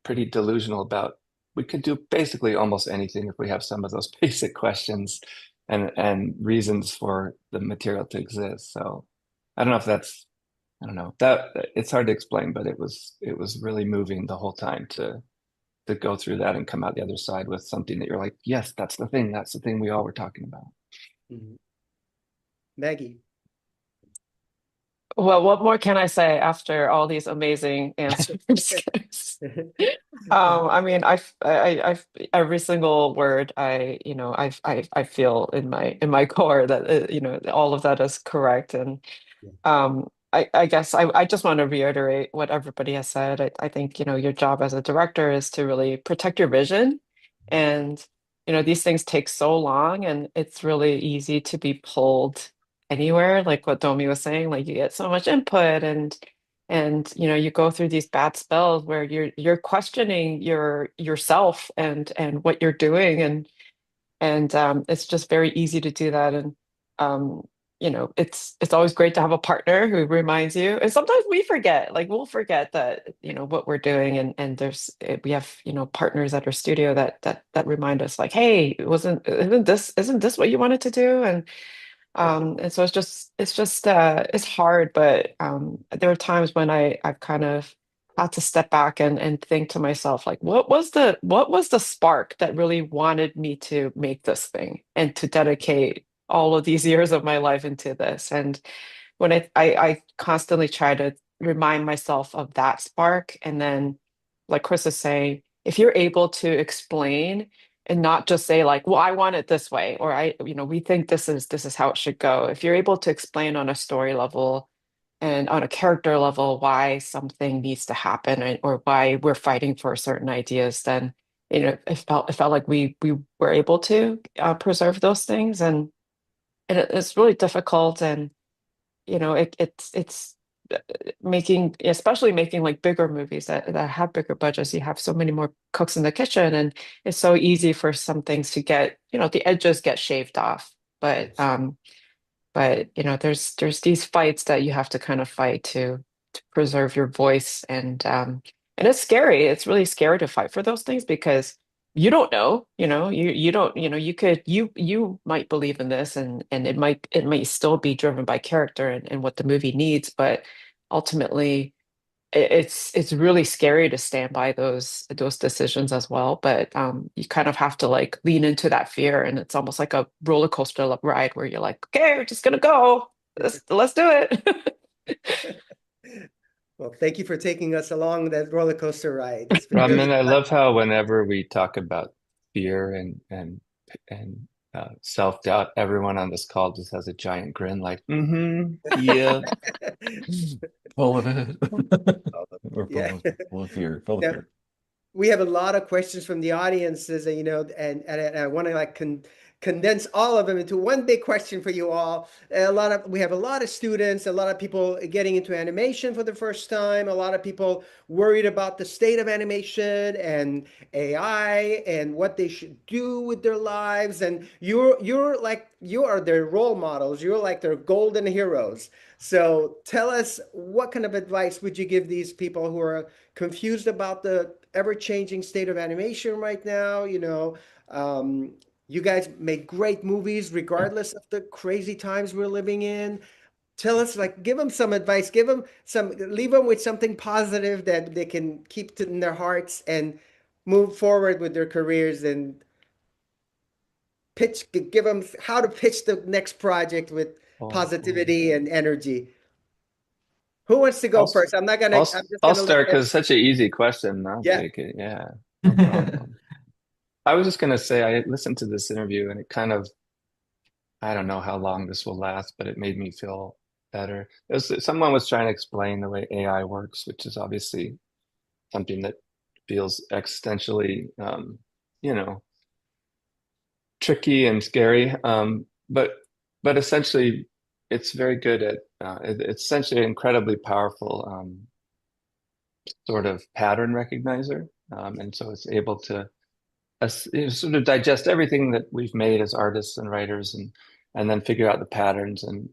[SPEAKER 10] pretty delusional about we could do basically almost anything if we have some of those basic questions and reasons for the material to exist. So I don't know if that's I don't know that it's hard to explain, but it was really moving the whole time to go through that and come out the other side with something that you're like, yes, that's the thing. That's the thing we all were talking about.
[SPEAKER 2] Mhm. Maggie.
[SPEAKER 9] Well, what more can I say after all these amazing answers? I mean, every single word I feel in my core that all of that is correct, and I guess I just want to reiterate what everybody has said. I think your job as a director is to really protect your vision, and these things take so long, and it's really easy to be pulled anywhere, like what Domi was saying, like you get so much input and you go through these bad spells where you're questioning yourself and what you're doing, and it's just very easy to do that. And um it's always great to have a partner who reminds you, and sometimes we forget, like we'll forget that what we're doing, and we have partners at our studio that remind us like, hey, isn't this what you wanted to do? And so it's hard, but there are times when I've kind of had to step back and think to myself, like, what was the spark that really wanted me to make this thing and to dedicate all of these years of my life into this? And when I constantly try to remind myself of that spark, and then like Chris is saying, if you're able to explain and not just say like, well, I want it this way, or we think this is how it should go. If you're able to explain on a story level and on a character level why something needs to happen, or why we're fighting for certain ideas, then it felt like we were able to preserve those things, and it's really difficult. And it's making, especially making like bigger movies that have bigger budgets. You have so many more cooks in the kitchen, and it's so easy for some things to get, the edges get shaved off. But there's these fights that you have to kind of fight to preserve your voice, and it's scary. It's really scary to fight for those things because you don't know, you don't, you might believe in this, and it might still be driven by character and what the movie needs, but ultimately it's really scary to stand by those decisions as well. But you kind of have to like lean into that fear, and it's almost like a roller coaster ride where you're like, okay, we're just gonna go. Let's do it.
[SPEAKER 2] Well, thank you for taking us along that roller coaster ride. It's been
[SPEAKER 10] Raman,
[SPEAKER 2] really
[SPEAKER 10] I
[SPEAKER 2] fun.
[SPEAKER 10] love how whenever we talk about fear and self-doubt, everyone on this call just has a giant grin, like, yeah.
[SPEAKER 7] Full of it. We're
[SPEAKER 2] Yeah.
[SPEAKER 7] full of fear, full of
[SPEAKER 2] Now,
[SPEAKER 7] fear.
[SPEAKER 2] we have a lot of questions from the audiences, and I want to like condense all of them into one big question for you all. We have a lot of students, a lot of people getting into animation for the first time, a lot of people worried about the state of animation and AI and what they should do with their lives. And you are their role models. You're like their golden heroes. So tell us, what kind of advice would you give these people who are confused about the ever-changing state of animation right now? You guys make great movies regardless of the crazy times we're living in. Tell us, like, give them some advice, leave them with something positive that they can keep in their hearts and move forward with their careers, and give them how to pitch the next project with
[SPEAKER 10] Oh,
[SPEAKER 2] positivity and energy. Who wants to go
[SPEAKER 10] I'll
[SPEAKER 2] first?
[SPEAKER 10] I'll
[SPEAKER 2] I'm just
[SPEAKER 10] I'll
[SPEAKER 2] gonna let
[SPEAKER 10] start
[SPEAKER 2] it.
[SPEAKER 10] because it's such an easy question. I'll
[SPEAKER 2] Yeah.
[SPEAKER 10] take it. Yeah, no problem. I was just gonna say I listened to this interview and it kind of, I don't know how long this will last, but it made me feel better. Someone was trying to explain the way AI works, which is obviously something that feels existentially, you know, tricky and scary. But essentially, it's very good at. It's essentially an incredibly powerful sort of pattern recognizer, and so it's able to sort of digest everything that we've made as artists and writers, and then figure out the patterns and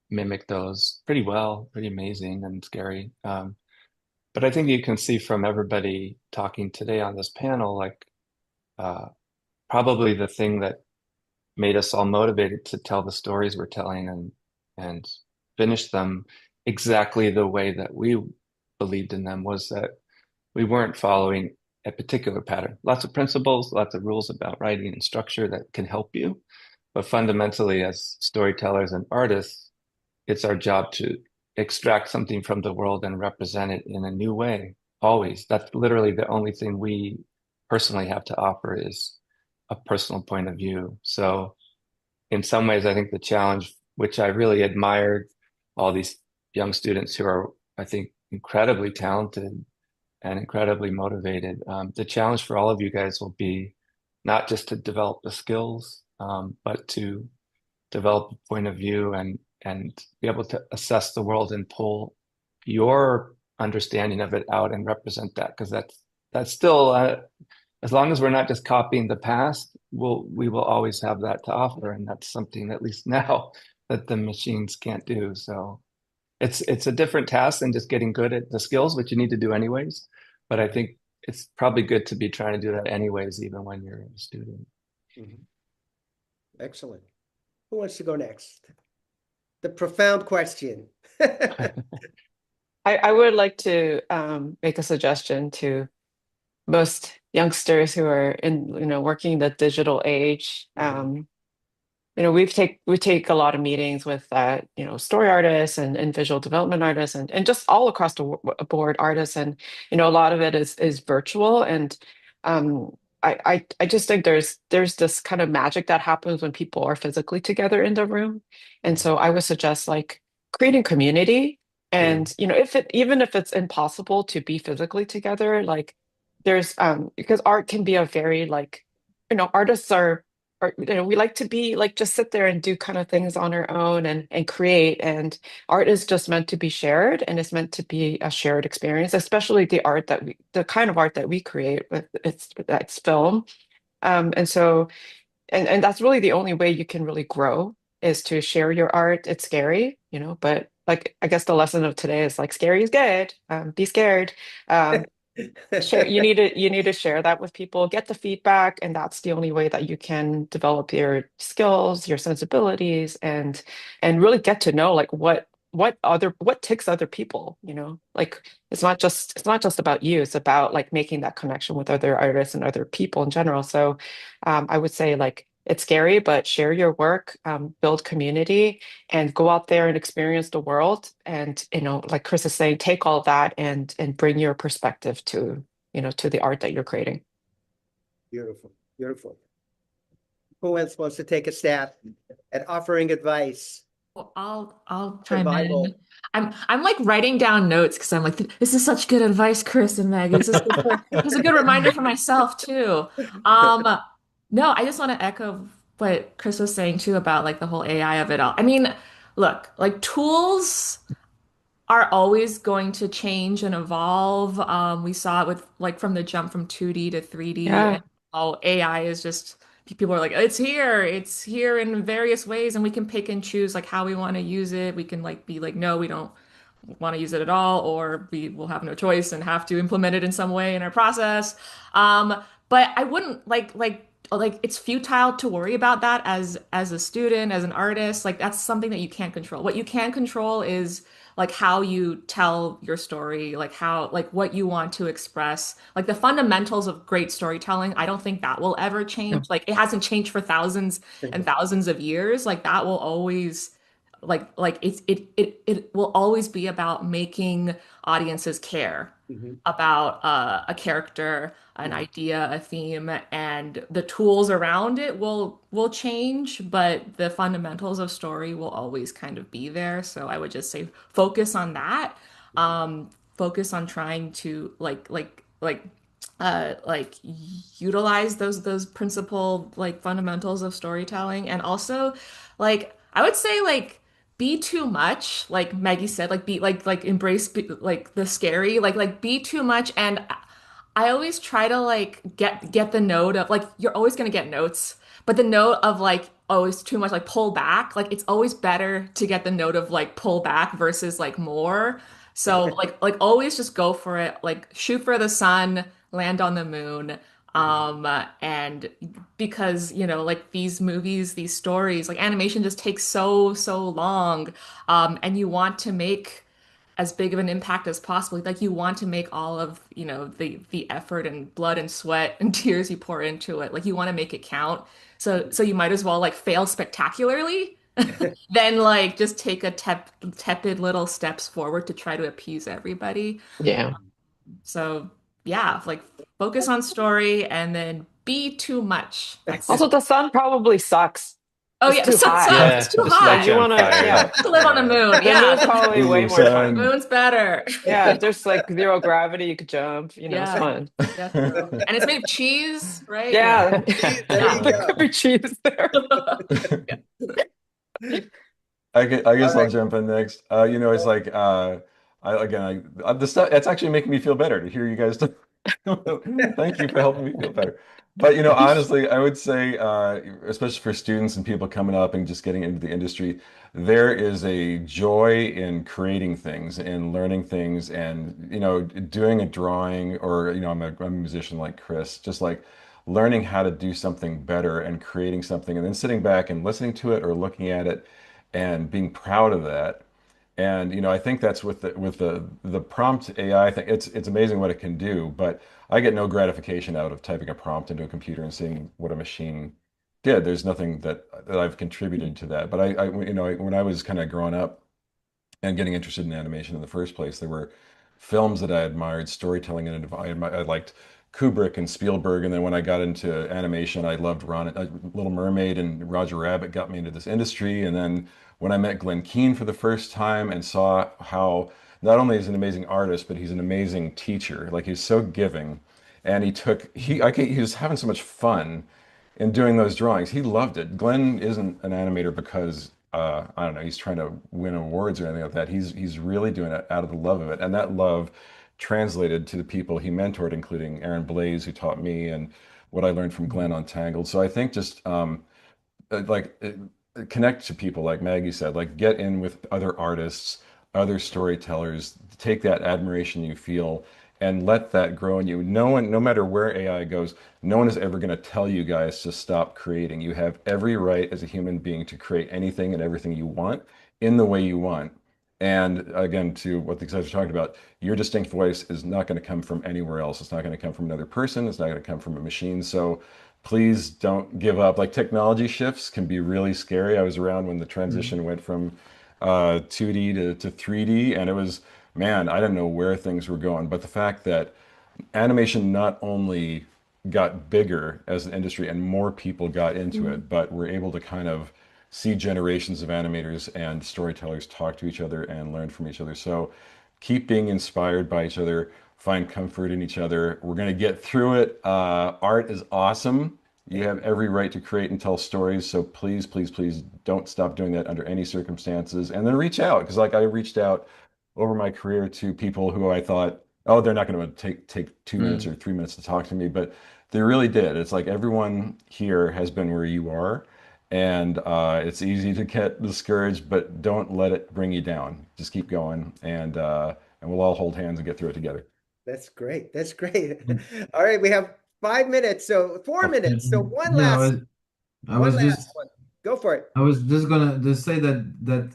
[SPEAKER 10] mimic those pretty well, pretty amazing and scary. But I think you can see from everybody talking today on this panel, like uh, probably the thing that made us all motivated to tell the stories we're telling and finish them exactly the way that we believed in them was that we weren't following a particular pattern. Lots of principles, lots of rules about writing and structure that can help you. But fundamentally, as storytellers and artists, it's our job to extract something from the world and represent it in a new way, always. That's literally the only thing we personally have to offer is a personal point of view. So in some ways, I think the challenge, which I really admired all these young students who are, I think, incredibly talented and incredibly motivated. The challenge for all of you guys will be not just to develop the skills, but to develop a point of view and be able to assess the world and pull your understanding of it out and represent that, because that's still as long as we're not just copying the past, we will always have that to offer, and that's something at least now that the machines can't do. So it's a different task than just getting good at the skills, which you need to do anyways. But I think it's probably good to be trying to do that anyways, even when you're a student.
[SPEAKER 2] Mhm. Excellent. Who wants to go next? the profound question.
[SPEAKER 9] I would like to make a suggestion to most youngsters who are in, working the digital age. We take a lot of meetings with story artists and visual development artists and just all across the board artists, and a lot of it is virtual, and um I just think there's this kind of magic that happens when people are physically together in the room. And so I would suggest like creating community, and if it even if it's impossible to be physically together, like there's because art can be a very like artists are or we like to be like just sit there and do kind of things on our own and create, and art is just meant to be shared, and it's meant to be a shared experience, especially the kind of art that we create with it's film. And so and that's really the only way you can really grow, is to share your art. It's scary, but like I guess the lesson of today is like scary is good. Be scared. Share, you need to share that with people, get the feedback, and that's the only way that you can develop your skills, your sensibilities, and really get to know like what ticks other people, like it's not just about you, it's about like making that connection with other artists and other people in general. So I would say like it's scary, but share your work, build community, and go out there and experience the world. And, like Chris is saying, take all that and bring your perspective to the art that you're creating.
[SPEAKER 2] Beautiful, beautiful. Who else wants to take a stab at offering advice?
[SPEAKER 6] Well, I'll chime
[SPEAKER 2] Survival.
[SPEAKER 6] in. I'm like writing down notes because I'm like, this is such good advice, Chris and Maggie. This is a good reminder for myself too. No, I just want to echo what Chris was saying too about like the whole AI of it all. I mean, look, like tools are always going to change and evolve. We saw it with like from the jump from 2D to 3D,
[SPEAKER 9] Yeah.
[SPEAKER 6] and how AI is just people are like, it's here in various ways, and we can pick and choose like how we want to use it. We can like be like, no, we don't want to use it at all, or we will have no choice and have to implement it in some way in our process. But I wouldn't like it's futile to worry about that as a student, as an artist. Like that's something that you can't control. What you can control is like how you tell your story, like how like what you want to express, like the fundamentals of great storytelling. I don't think that will ever
[SPEAKER 9] Yeah.
[SPEAKER 6] change. Like it hasn't changed for thousands and thousands of years. Like that will always it will always be about making audiences care about a character, an idea, a theme, and the tools around it will change, but the fundamentals of story will always kind of be there. So I would just say focus on that. Focus on trying to like utilize those principal like fundamentals of storytelling, and also like I would say like be too much, like Maggie said, like be like embrace like the scary, like be too much. And I always try to like get the note of like you're always gonna get notes, but the note of like oh it's too much, like pull back. Like it's always better to get the note of like pull back versus like more. So like always just go for it. Like shoot for the sun, land on the moon. And because like these movies, these stories, like animation just takes so long. And you want to make as big of an impact as possible. Like you want to make all of, the effort and blood and sweat and tears you pour into it. Like you want to make it count. So you might as well like fail spectacularly then like just take a tepid little steps forward to try to appease everybody.
[SPEAKER 9] Yeah.
[SPEAKER 6] So yeah, like focus on story and then be too much. That's
[SPEAKER 9] Also, the sun probably sucks.
[SPEAKER 6] oh
[SPEAKER 9] It's
[SPEAKER 6] yeah, the
[SPEAKER 9] too
[SPEAKER 6] sun
[SPEAKER 9] hot.
[SPEAKER 6] sucks.
[SPEAKER 10] Yeah,
[SPEAKER 6] It's too
[SPEAKER 10] just
[SPEAKER 6] hot.
[SPEAKER 10] light
[SPEAKER 9] Like
[SPEAKER 10] you
[SPEAKER 9] you
[SPEAKER 10] on
[SPEAKER 9] want to,
[SPEAKER 10] fire.
[SPEAKER 9] yeah.
[SPEAKER 6] To live on the moon.
[SPEAKER 9] The moon's
[SPEAKER 6] Yeah,
[SPEAKER 9] probably way
[SPEAKER 7] Ooh,
[SPEAKER 9] more fun.
[SPEAKER 7] son.
[SPEAKER 6] moon's better.
[SPEAKER 9] Yeah, there's like zero gravity. You could jump. It's
[SPEAKER 6] Yeah,
[SPEAKER 9] fun.
[SPEAKER 6] definitely. And it's made of cheese, right? Yeah.
[SPEAKER 9] Yeah,
[SPEAKER 2] There you
[SPEAKER 6] Yeah.
[SPEAKER 9] there
[SPEAKER 2] go.
[SPEAKER 9] could be cheese there.
[SPEAKER 7] I
[SPEAKER 2] All
[SPEAKER 7] guess I'll
[SPEAKER 2] right.
[SPEAKER 7] jump in next. It's like the stuff that's actually making me feel better to hear you guys. Thank you for helping me feel better. But honestly, I would say, especially for students and people coming up and just getting into the industry, there is a joy in creating things and learning things, and doing a drawing, or I'm a musician like Chris, just like learning how to do something better and creating something, and then sitting back and listening to it or looking at it and being proud of that. And I think that's with the prompt AI thing. It's amazing what it can do, but I get no gratification out of typing a prompt into a computer and seeing what a machine did. There's nothing that I've contributed to that. But when I was kind of growing up and getting interested in animation in the first place, there were films that I admired, storytelling, and I liked Kubrick and Spielberg. And then when I got into animation, I loved Little Mermaid, and Roger Rabbit got me into this industry. And then when I met Glenn Keane for the first time and saw how not only is he an amazing artist, but he's an amazing teacher. Like, he's so giving, and he was having so much fun in doing those drawings. He loved it. Glenn isn't an animator because I don't know, he's trying to win awards or anything like that. He's really doing it out of the love of it, and that love translated to the people he mentored, including Aaron Blaise, who taught me, and what I learned from Glenn on Tangled. So I think just like connect to people, like Maggie said, like get in with other artists, other storytellers, take that admiration you feel and let that grow in you. No one, no matter where AI goes, no one is ever going to tell you guys to stop creating. You have every right as a human being to create anything and everything you want in the way you want. And again, to what the guys are talking about, your distinct voice is not going to come from anywhere else. It's not going to come from another person. It's not going to come from a machine. So please don't give up. Like, technology shifts can be really scary. I was around when the transition went from 2D to 3D, and it was, man, I didn't know where things were going. But the fact that animation not only got bigger as an industry and more people got into it, but we're able to kind of see generations of animators and storytellers talk to each other and learn from each other. So keep being inspired by each other, find comfort in each other. We're going to get through it. Art is awesome. You have every right to create and tell stories. So please, please, please don't stop doing that under any circumstances. And then reach out, because like I reached out over my career to people who I thought, oh, they're not going to take 2 minutes or 3 minutes to talk to me, but they really did. It's like everyone here has been where you are, and it's easy to get discouraged, but don't let it bring you down. Just keep going, and we'll all hold hands and get through it together.
[SPEAKER 2] That's great. That's great. All right, we have 5 minutes, so 4 minutes. So
[SPEAKER 8] Yeah, I
[SPEAKER 2] one
[SPEAKER 8] was
[SPEAKER 2] last
[SPEAKER 8] just
[SPEAKER 2] one. Go for it.
[SPEAKER 8] I was just gonna just say that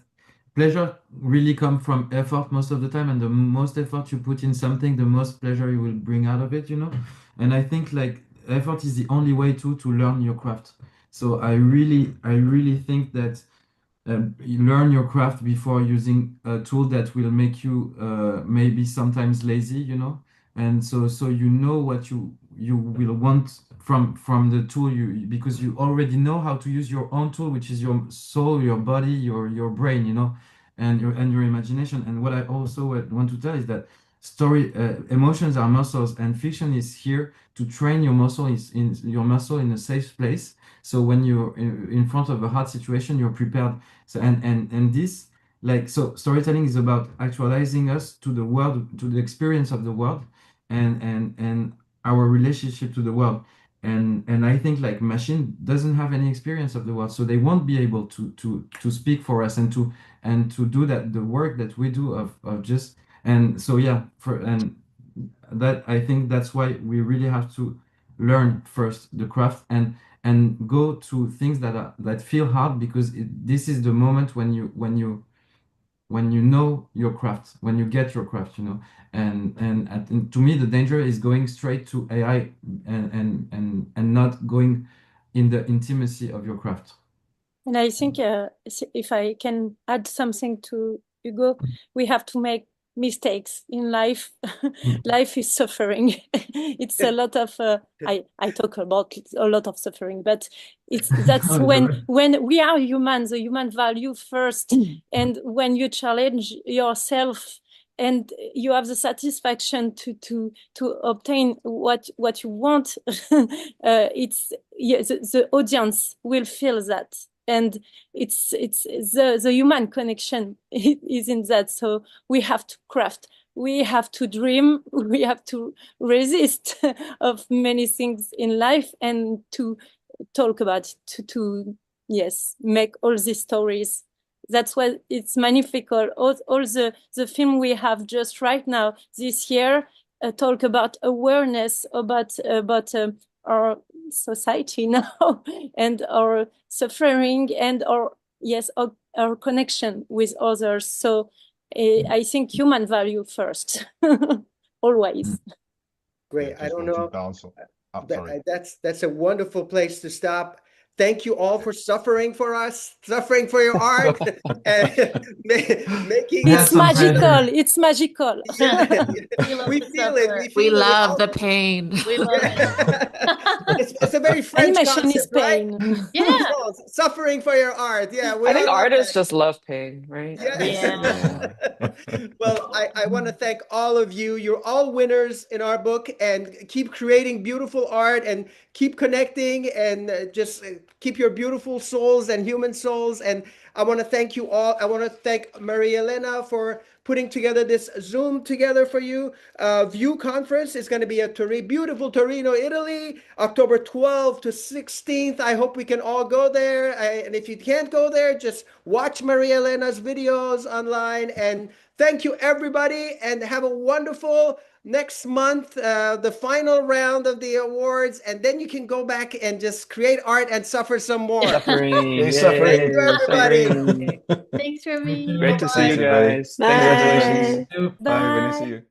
[SPEAKER 8] pleasure really come from effort most of the time, and the most effort you put in something, the most pleasure you will bring out of it, you know. And I think like effort is the only way to learn your craft. So I really think that you learn your craft before using a tool that will make you maybe sometimes lazy, you know. And so you know what you will want from the tool, you because you already know how to use your own tool, which is your soul, your body, your brain, you know, and your imagination. And what I also want to tell is that emotions are muscles, and fiction is here to train your muscle, is in your muscle in a safe place. So when you're in front of a hard situation, you're prepared. So and this, like, so storytelling is about actualizing us to the world, to the experience of the world, and our relationship to the world. And I think like machine doesn't have any experience of the world, so they won't be able to speak for us and to do that, the work that we do of just. And so yeah, and that, I think that's why we really have to learn first the craft and go to things that feel hard, because this is the moment when you know your craft, when you get your craft, you know. And to me, the danger is going straight to AI and not going in the intimacy of your craft.
[SPEAKER 3] And I think if I can add something to Hugo, we have to make mistakes in life. Life is suffering. It's a lot of I talk about a lot of suffering, but that's when we are human, the human value first, and when you challenge yourself and you have the satisfaction to obtain what you want, the audience will feel that. And it's the human connection is in that. So we have to craft, we have to dream, we have to resist of many things in life, and to talk about it, to yes, make all these stories. That's why it's magnificent. All the film we have just right now this year talk about awareness about our society now and our suffering and our yes, our our connection with others. So I think human value first, always.
[SPEAKER 2] Great.
[SPEAKER 4] Yeah,
[SPEAKER 2] I
[SPEAKER 4] just
[SPEAKER 2] don't
[SPEAKER 4] want to
[SPEAKER 2] know.
[SPEAKER 4] bounce. Oh, sorry.
[SPEAKER 2] That's a wonderful place to stop. Thank you all for suffering for us, suffering for your art, and making
[SPEAKER 8] We had
[SPEAKER 3] It's
[SPEAKER 8] some
[SPEAKER 3] magical.
[SPEAKER 8] pressure.
[SPEAKER 3] It's magical.
[SPEAKER 2] yeah,
[SPEAKER 5] We love
[SPEAKER 2] we
[SPEAKER 5] to
[SPEAKER 2] feel it.
[SPEAKER 5] suffer.
[SPEAKER 2] We
[SPEAKER 6] We
[SPEAKER 2] feel it. We
[SPEAKER 6] love
[SPEAKER 2] all,
[SPEAKER 6] the pain.
[SPEAKER 5] We love it.
[SPEAKER 2] it's a very French
[SPEAKER 3] Animation is
[SPEAKER 2] concept, right?
[SPEAKER 3] pain.
[SPEAKER 5] Yeah.
[SPEAKER 2] So, suffering for your art. Yeah, we
[SPEAKER 9] I think
[SPEAKER 2] all love
[SPEAKER 9] artists
[SPEAKER 2] that.
[SPEAKER 9] just love pain, right?
[SPEAKER 2] Yes.
[SPEAKER 5] Yeah.
[SPEAKER 2] Well, I want to thank all of you. You're all winners in our book, and keep creating beautiful art and keep connecting and just keep your beautiful souls and human souls. And I want to thank you all. I want to thank Maria Elena for putting together this Zoom together for you. View conference is going to be at beautiful Torino, Italy, October 12th to 16th. I hope we can all go there. And if you can't go there, just watch Maria Elena's videos online. And thank you, everybody, and have a wonderful next month, the final round of the awards. And then you can go back and just create art and suffer some more.
[SPEAKER 10] Suffering.
[SPEAKER 7] Yay, suffering.
[SPEAKER 2] Thank you,
[SPEAKER 10] Yay,
[SPEAKER 2] everybody.
[SPEAKER 10] suffering.
[SPEAKER 5] Thanks for
[SPEAKER 8] Thank
[SPEAKER 5] me.
[SPEAKER 8] you.
[SPEAKER 10] Great to see
[SPEAKER 2] Bye-bye.
[SPEAKER 10] you
[SPEAKER 7] Thanks, everybody.
[SPEAKER 10] guys.
[SPEAKER 3] Bye.
[SPEAKER 10] Thanks,
[SPEAKER 7] Congratulations.
[SPEAKER 10] Julie.
[SPEAKER 8] Thank you.
[SPEAKER 7] Bye. Good to see
[SPEAKER 3] Bye.
[SPEAKER 7] you.